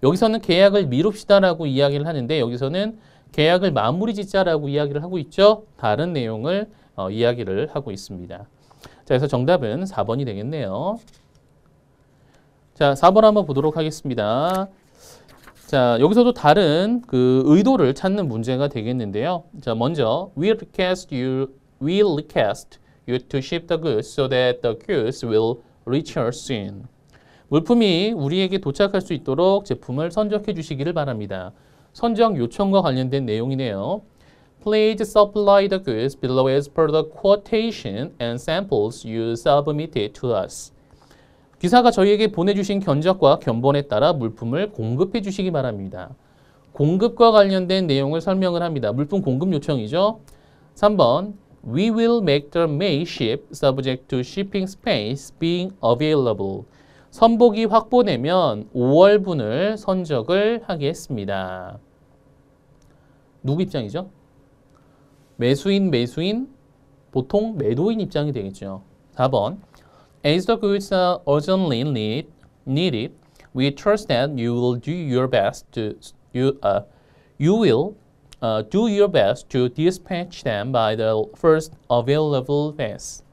여기서는 계약을 미룹시다라고 이야기를 하는데 여기서는 계약을 마무리 짓자라고 이야기를 하고 있죠. 다른 내용을 이야기를 하고 있습니다. 자, 그래서 정답은 4번이 되겠네요. 자, 4번 한번 보도록 하겠습니다. 자, 여기서도 다른 그 의도를 찾는 문제가 되겠는데요. 자, 먼저 we'll request you to ship the goods so that the goods will reach us soon. 물품이 우리에게 도착할 수 있도록 제품을 선적해 주시기를 바랍니다. 선적 요청과 관련된 내용이네요. Please supply the goods below as per the quotation and samples you submitted to us. 기사가 저희에게 보내주신 견적과 견본에 따라 물품을 공급해 주시기 바랍니다. 공급과 관련된 내용을 설명을 합니다. 물품 공급 요청이죠. 3번 We will make the May ship subject to shipping space being available. 선복이 확보되면 5월분을 선적을 하겠습니다. 누구 입장이죠? 매수인, 보통 매도인 입장이 되겠죠. 4번 As the goods are urgently needed, we trust that you will do your best to dispatch them by the first available best.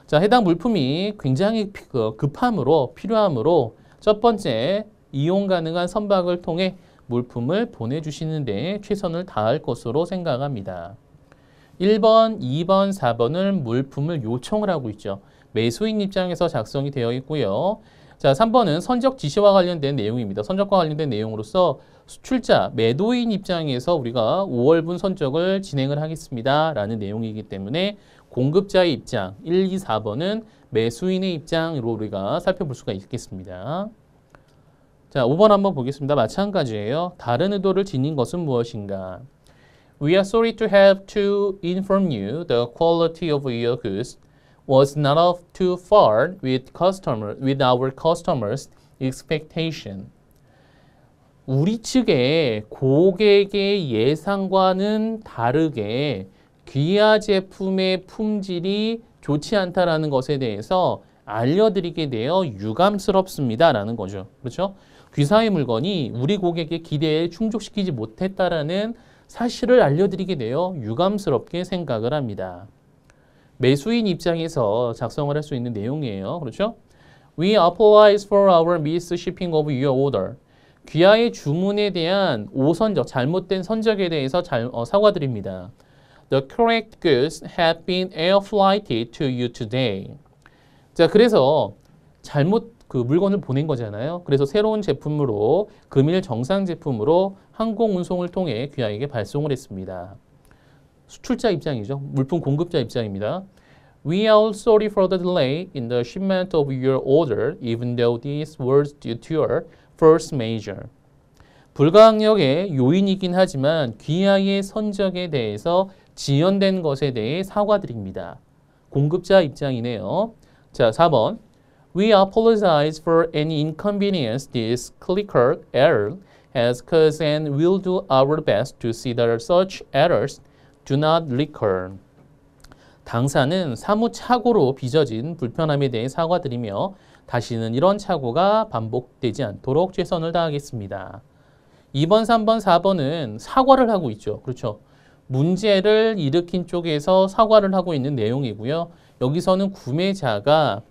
자, 해당 물품이 굉장히 필요하므로 첫 번째 이용 가능한 선박을 통해 물품을 보내주시는 데 최선을 다할 것으로 생각합니다. 1번, 2번, 4번은 물품을 요청을 하고 있죠. 매수인 입장에서 작성이 되어 있고요. 자, 3번은 선적 지시와 관련된 내용입니다. 선적과 관련된 내용으로서 수출자, 매도인 입장에서 우리가 5월분 선적을 진행을 하겠습니다. 라는 내용이기 때문에 공급자의 입장, 1, 2, 4번은 매수인의 입장으로 우리가 살펴볼 수가 있겠습니다. 자, 5번 한번 보겠습니다. 마찬가지예요. 다른 의도를 지닌 것은 무엇인가? We are sorry to have to inform you the quality of your goods was not up to par with our customers expectation. 우리 측의 고객의 예상과는 다르게 귀하 제품의 품질이 좋지 않다라는 것에 대해서 알려드리게 되어 유감스럽습니다라는 거죠. 그렇죠? 귀사의 물건이 우리 고객의 기대에 충족시키지 못했다라는 사실을 알려드리게 되어 유감스럽게 생각을 합니다. 매수인 입장에서 작성을 할 수 있는 내용이에요. 그렇죠? We apologize for our misshipping of your order. 귀하의 주문에 대한 오선적, 잘못된 선적에 대해서 사과드립니다. The correct goods have been air flighted to you today. 자, 그래서 잘못 그 물건을 보낸 거잖아요. 그래서 새로운 제품으로 금일 정상 제품으로 항공 운송을 통해 귀하에게 발송을 했습니다. 수출자 입장이죠. 물품 공급자 입장입니다. We are sorry for the delay in the shipment of your order, even though this was due to your first measure. 불가항력의 요인이긴 하지만 귀하의 선적에 대해서 지연된 것에 대해 사과드립니다. 공급자 입장이네요. 자, 4번. We apologize for any inconvenience this clerical error has caused and will do our best to see that such errors do not recur. 당사는 사무 착오로 빚어진 불편함에 대해 사과드리며 다시는 이런 착오가 반복되지 않도록 최선을 다하겠습니다. 2번, 3번, 4번은 사과를 하고 있죠. 그렇죠? 문제를 일으킨 쪽에서 사과를 하고 있는 내용이고요. 여기서는 구매자가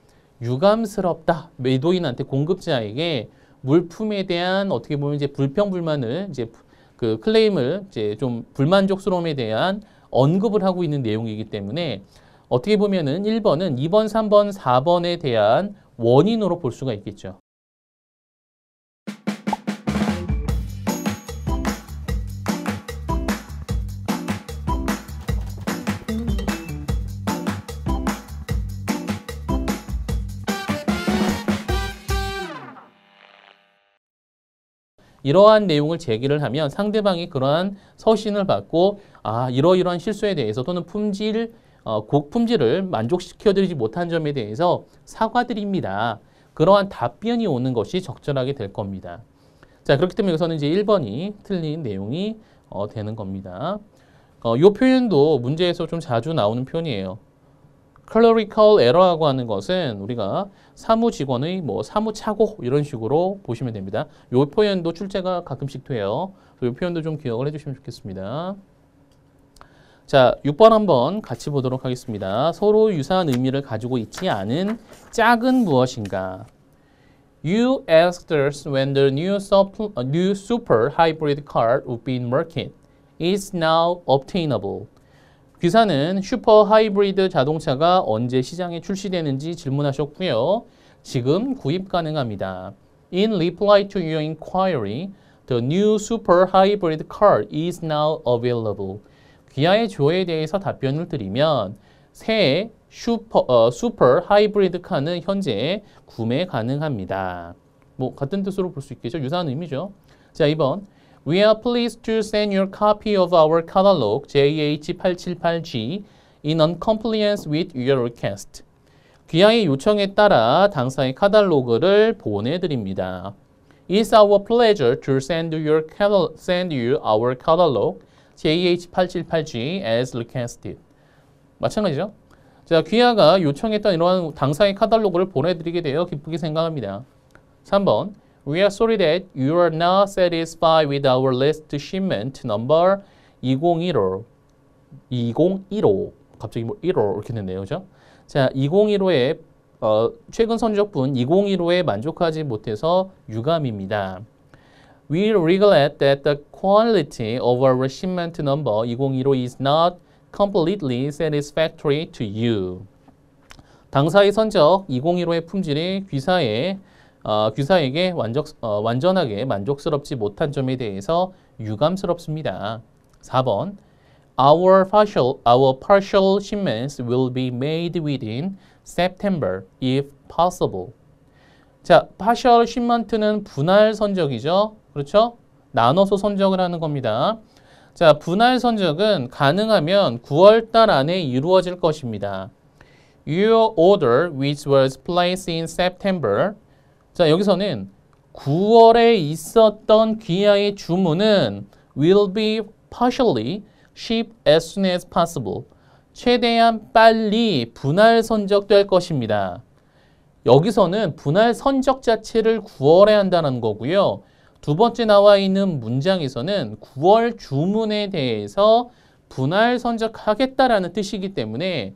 유감스럽다. 매도인한테 공급자에게 물품에 대한 어떻게 보면 이제 불평불만을 이제 그 클레임을 이제 좀 불만족스러움에 대한 언급을 하고 있는 내용이기 때문에 어떻게 보면은 1번은 2번, 3번, 4번에 대한 원인으로 볼 수가 있겠죠. 이러한 내용을 제기를 하면 상대방이 그러한 서신을 받고 이러이러한 실수에 대해서 또는 품질을 만족시켜드리지 못한 점에 대해서 사과드립니다. 그러한 답변이 오는 것이 적절하게 될 겁니다. 자, 그렇기 때문에 여기서는 이제 1번이 틀린 내용이 되는 겁니다. 이 표현도 문제에서 좀 자주 나오는 표현이에요. clerical error라고 하는 것은 우리가 사무 직원의 사무 착오 이런 식으로 보시면 됩니다. 이 표현도 출제가 가끔씩 돼요. 이 표현도 좀 기억을 해주시면 좋겠습니다. 자, 6번 한번 같이 보도록 하겠습니다. 서로 유사한 의미를 가지고 있지 않은 짝은 무엇인가? You asked us when the new super hybrid car would be in market. It's now obtainable. 귀사는 슈퍼 하이브리드 자동차가 언제 시장에 출시되는지 질문하셨고요. 지금 구입 가능합니다. In reply to your inquiry, the new super hybrid car is now available. 귀하의 조회에 대해서 답변을 드리면 새 슈퍼 하이브리드 카는 현재 구매 가능합니다. 같은 뜻으로 볼 수 있겠죠. 유사한 의미죠. 자, 2번. We are pleased to send you a copy of our catalog JH878G in compliance with your request. 귀하의 요청에 따라 당사의 카탈로그를 보내드립니다. It's our pleasure to send you our catalog JH878G as requested. 마찬가지죠. 자, 귀하가 요청했던 이러한 당사의 카탈로그를 보내드리게 되어 기쁘게 생각합니다. 3번. We are sorry that you are not satisfied with our list shipment number 2015. 2015. 갑자기 15 이렇게 됐네요. 그죠? 자, 2015에 최근 선적분 2015에 만족하지 못해서 유감입니다. We regret that the quality of our shipment number 2015 is not completely satisfactory to you. 당사의 선적 2015의 품질이 귀사에게 완전하게 만족스럽지 못한 점에 대해서 유감스럽습니다. 4번. Our partial shipments will be made within September if possible. 자, partial shipment는 분할 선적이죠. 그렇죠? 나눠서 선적을 하는 겁니다. 자, 분할 선적은 가능하면 9월 달 안에 이루어질 것입니다. Your order, which was placed in September. 자, 여기서는 9월에 있었던 귀하의 주문은 will be partially shipped as soon as possible. 최대한 빨리 분할 선적될 것입니다. 여기서는 분할 선적 자체를 9월에 한다는 거고요. 두 번째 나와 있는 문장에서는 9월 주문에 대해서 분할 선적하겠다라는 뜻이기 때문에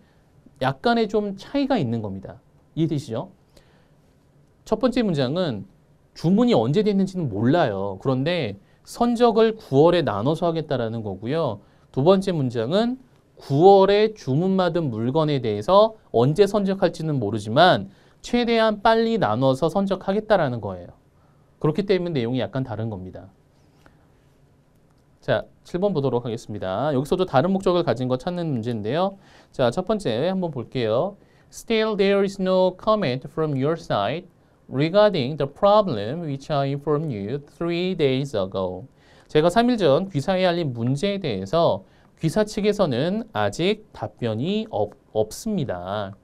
약간의 좀 차이가 있는 겁니다. 이해되시죠? 첫 번째 문장은 주문이 언제 됐는지는 몰라요. 그런데 선적을 9월에 나눠서 하겠다라는 거고요. 두 번째 문장은 9월에 주문받은 물건에 대해서 언제 선적할지는 모르지만 최대한 빨리 나눠서 선적하겠다라는 거예요. 그렇기 때문에 내용이 약간 다른 겁니다. 자, 7번 보도록 하겠습니다. 여기서도 다른 목적을 가진 거 찾는 문제인데요. 자, 첫 번째 한번 볼게요. Still there is no comment from your side regarding the problem which I informed you 3 days ago. 제가 3일 전 귀사에 알린 문제에 대해서 귀사 측에서는 아직 답변이 없습니다.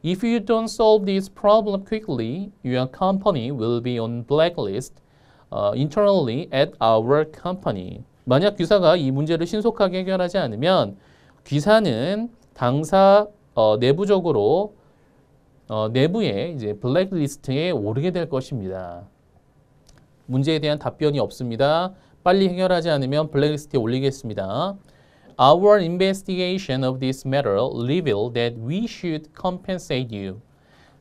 If you don't solve this problem quickly, your company will be on blacklist internally at our company. 만약 귀사가 이 문제를 신속하게 해결하지 않으면 귀사는 당사 내부적으로 내부에 이제 블랙리스트에 오르게 될 것입니다. 문제에 대한 답변이 없습니다. 빨리 해결하지 않으면 블랙리스트에 올리겠습니다. Our investigation of this matter revealed that we should compensate you.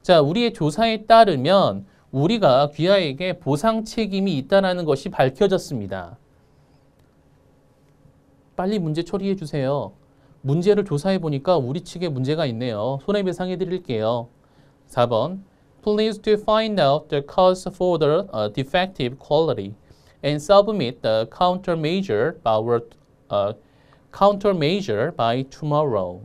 자, 우리의 조사에 따르면 우리가 귀하에게 보상 책임이 있다는 것이 밝혀졌습니다. 빨리 문제 처리해 주세요. 문제를 조사해 보니까 우리 측에 문제가 있네요. 손해배상해 드릴게요. 4번. Please to find out the cause for the defective quality and submit the countermeasure by tomorrow.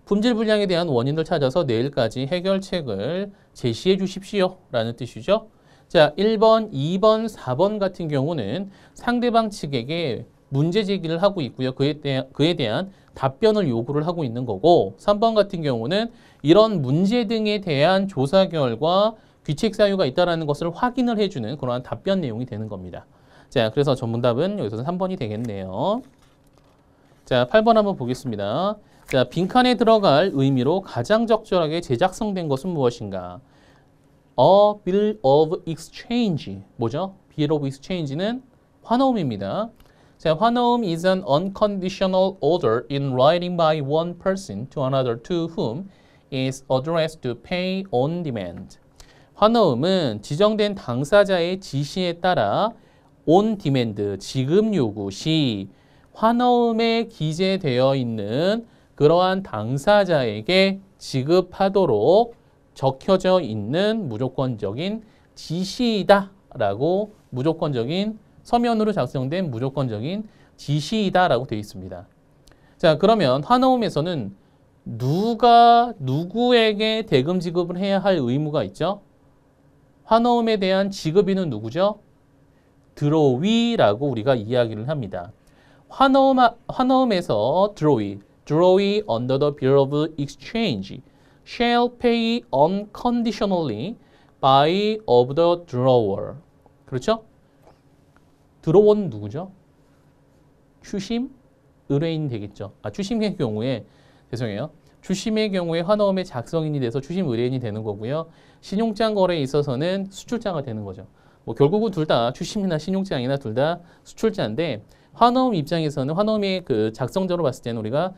품질 불량에 대한 원인을 찾아서 내일까지 해결책을 제시해 주십시오. 라는 뜻이죠. 자, 1번, 2번, 4번 같은 경우는 상대방 측에게 문제 제기를 하고 있고요. 그에 대한 답변을 요구를 하고 있는 거고 3번 같은 경우는 이런 문제 등에 대한 조사 결과 귀책 사유가 있다는 것을 확인을 해주는 그러한 답변 내용이 되는 겁니다. 자, 그래서 전문답은 여기서 3번이 되겠네요. 자, 8번 한번 보겠습니다. 자, 빈칸에 들어갈 의미로 가장 적절하게 재작성된 것은 무엇인가? A bill of exchange. 뭐죠? bill of exchange는 환호음입니다. 자, 환호음 is an unconditional order in writing by one person to another to whom is addressed to pay on demand. 환호음은 지정된 당사자의 지시에 따라 on demand, 지급 요구 시 환호음에 기재되어 있는 그러한 당사자에게 지급하도록 적혀져 있는 무조건적인 지시이다 라고 무조건적인 서면으로 작성된 무조건적인 지시이다 라고 되어 있습니다. 자, 그러면 환호음에서는 누가 누구에게 대금 지급을 해야 할 의무가 있죠? 환호음에 대한 지급인은 누구죠? 드로위라고 우리가 이야기를 합니다. 환호음에서 드로위 under the bill of exchange shall pay unconditionally by of the drawer. 그렇죠? 드로워는 누구죠? 추심? 의뢰인 되겠죠. 추심의 경우에 죄송해요. 추심의 경우에 환호음의 작성인이 돼서 추심 의뢰인이 되는 거고요. 신용장 거래에 있어서는 수출자가 되는 거죠. 뭐 결국은 둘 다 추심이나 신용장이나 둘 다 수출자인데 환호음 입장에서는 환호음의 그 작성자로 봤을 때는 우리가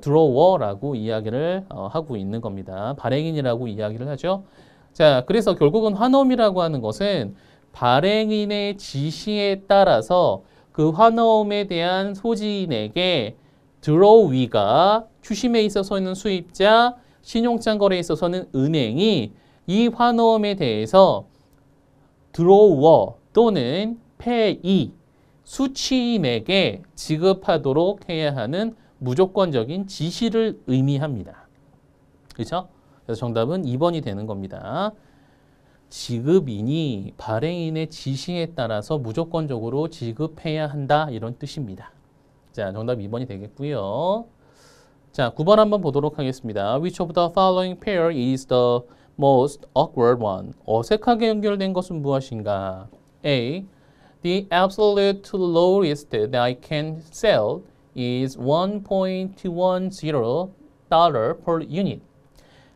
드로워라고 이야기를 하고 있는 겁니다. 발행인이라고 이야기를 하죠. 자, 그래서 결국은 환호음이라고 하는 것은 발행인의 지시에 따라서 그 환호음에 대한 소지인에게 드로위가 추심에 있어서는 수입자, 신용장 거래에 있어서는 은행이 이 환호음에 대해서 드로워 또는 페이, 수취인에게 지급하도록 해야 하는 무조건적인 지시를 의미합니다. 그렇죠? 그래서 정답은 2번이 되는 겁니다. 지급인이 발행인의 지시에 따라서 무조건적으로 지급해야 한다 이런 뜻입니다. 자, 정답 2번이 되겠고요. 자, 9번 한번 보도록 하겠습니다. Which of the following pair is the most awkward one. 어색하게 연결된 것은 무엇인가? A. The absolute lowest that I can sell is $1.10 per unit.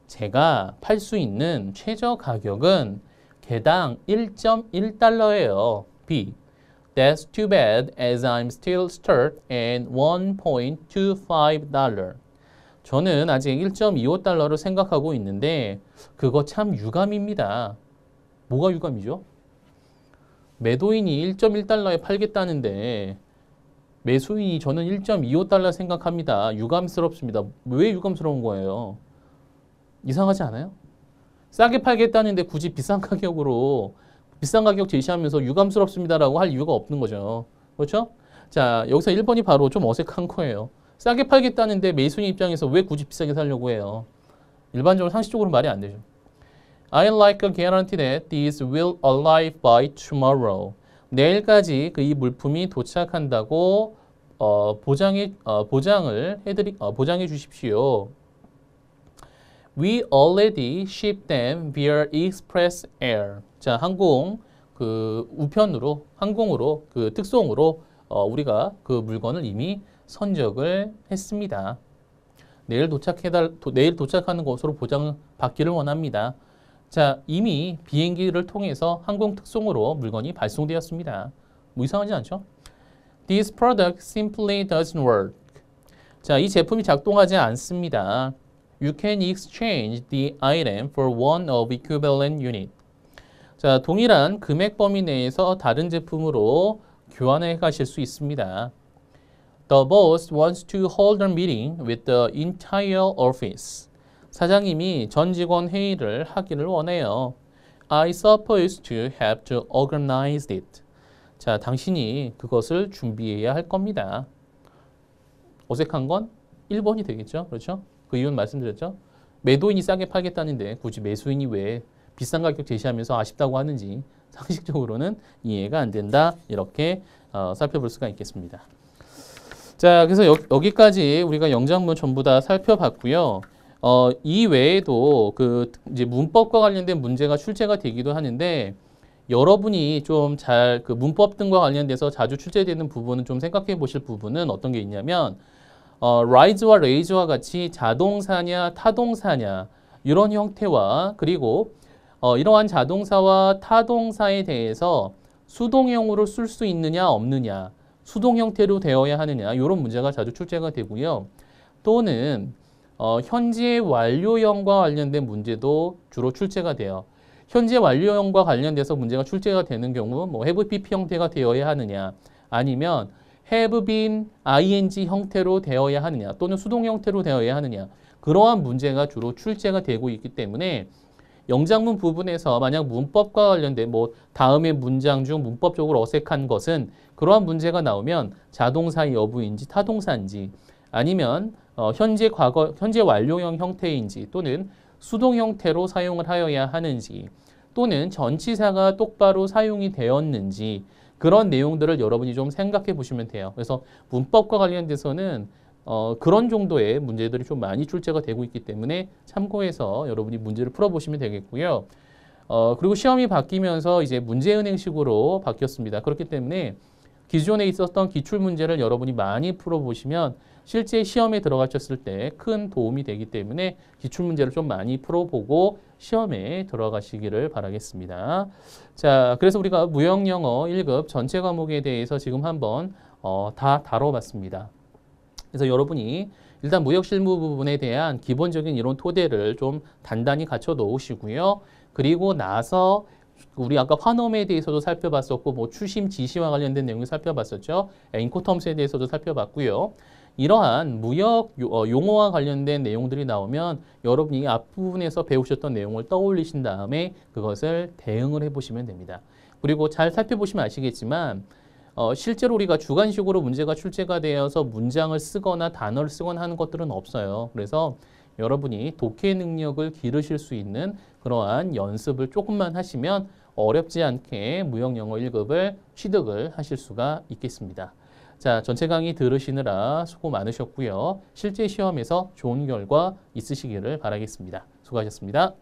제가 팔 수 있는 최저 가격은 개당 1.1달러예요. B. That's too bad as I'm still stuck at $1.25. 저는 아직 1.25달러를 생각하고 있는데 그거 참 유감입니다. 뭐가 유감이죠? 매도인이 1.1달러에 팔겠다는데 매수인이 저는 1.25달러 생각합니다. 유감스럽습니다. 왜 유감스러운 거예요? 이상하지 않아요? 싸게 팔겠다는데 굳이 비싼 가격으로 비싼 가격 제시하면서 유감스럽습니다라고 할 이유가 없는 거죠. 그렇죠? 자, 여기서 1번이 바로 좀 어색한 거예요. 싸게 팔겠다는데 매수인 입장에서 왜 굳이 비싸게 살려고 해요? 일반적으로 상식적으로 말이 안 되죠. I like a guarantee that this will arrive by tomorrow. 내일까지 그 이 물품이 도착한다고 보장해 주십시오. We already shipped them via express air. 자, 항공으로 그 특송으로 우리가 그 물건을 이미 선적을 했습니다. 내일 도착하는 것으로 보장받기를 원합니다. 자, 이미 비행기를 통해서 항공 특송으로 물건이 발송되었습니다. 뭐 이상하지 않죠? This product simply doesn't work. 자, 이 제품이 작동하지 않습니다. You can exchange the item for one of equivalent unit. 자, 동일한 금액 범위 내에서 다른 제품으로 교환해 가실 수 있습니다. The boss wants to hold a meeting with the entire office. 사장님이 전 직원 회의를 하기를 원해요. I suppose to have to organize it. 자, 당신이 그것을 준비해야 할 겁니다. 어색한 건 1번이 되겠죠. 그렇죠? 그 이유는 말씀드렸죠. 매도인이 싸게 팔겠다는데 굳이 매수인이 왜 비싼 가격 제시하면서 아쉽다고 하는지 상식적으로는 이해가 안 된다. 이렇게 살펴볼 수가 있겠습니다. 자, 그래서 여기까지 우리가 영장문 전부 다 살펴봤고요. 이 외에도 그 이제 문법과 관련된 문제가 출제가 되기도 하는데 여러분이 좀 잘 그 문법 등과 관련돼서 자주 출제되는 부분은 좀 생각해 보실 부분은 어떤 게 있냐면 rise와 raise와 같이 자동사냐 타동사냐 이런 형태와 그리고 이러한 자동사와 타동사에 대해서 수동형으로 쓸 수 있느냐 없느냐 수동 형태로 되어야 하느냐 이런 문제가 자주 출제가 되고요. 또는 현재 완료형과 관련된 문제도 주로 출제가 돼요. 현재 완료형과 관련돼서 문제가 출제가 되는 경우 뭐 have pp 형태가 되어야 하느냐 아니면 have been ing 형태로 되어야 하느냐 또는 수동 형태로 되어야 하느냐 그러한 문제가 주로 출제가 되고 있기 때문에 영장문 부분에서 만약 문법과 관련된 뭐 다음의 문장 중 문법적으로 어색한 것은 그러한 문제가 나오면 자동사의 여부인지 타동사인지 아니면 현재 완료형 형태인지 또는 수동 형태로 사용을 하여야 하는지 또는 전치사가 똑바로 사용이 되었는지 그런 내용들을 여러분이 좀 생각해 보시면 돼요. 그래서 문법과 관련돼서는 그런 정도의 문제들이 좀 많이 출제가 되고 있기 때문에 참고해서 여러분이 문제를 풀어보시면 되겠고요. 그리고 시험이 바뀌면서 이제 문제은행식으로 바뀌었습니다. 그렇기 때문에 기존에 있었던 기출문제를 여러분이 많이 풀어보시면 실제 시험에 들어가셨을 때 큰 도움이 되기 때문에 기출문제를 좀 많이 풀어보고 시험에 들어가시기를 바라겠습니다. 자, 그래서 우리가 무형영어 1급 전체 과목에 대해서 지금 한번 다 다뤄봤습니다. 그래서 여러분이 일단 무역실무 부분에 대한 기본적인 이론 토대를 좀 단단히 갖춰 놓으시고요. 그리고 나서 우리 아까 환엄에 대해서도 살펴봤었고 뭐 추심 지시와 관련된 내용을 살펴봤었죠. 인코텀스에 대해서도 살펴봤고요. 이러한 무역 용어와 관련된 내용들이 나오면 여러분이 앞부분에서 배우셨던 내용을 떠올리신 다음에 그것을 대응을 해보시면 됩니다. 그리고 잘 살펴보시면 아시겠지만 실제로 우리가 주관식으로 문제가 출제가 되어서 문장을 쓰거나 단어를 쓰거나 하는 것들은 없어요. 그래서 여러분이 독해 능력을 기르실 수 있는 그러한 연습을 조금만 하시면 어렵지 않게 무형영어 1급을 취득을 하실 수가 있겠습니다. 자, 전체 강의 들으시느라 수고 많으셨고요. 실제 시험에서 좋은 결과 있으시기를 바라겠습니다. 수고하셨습니다.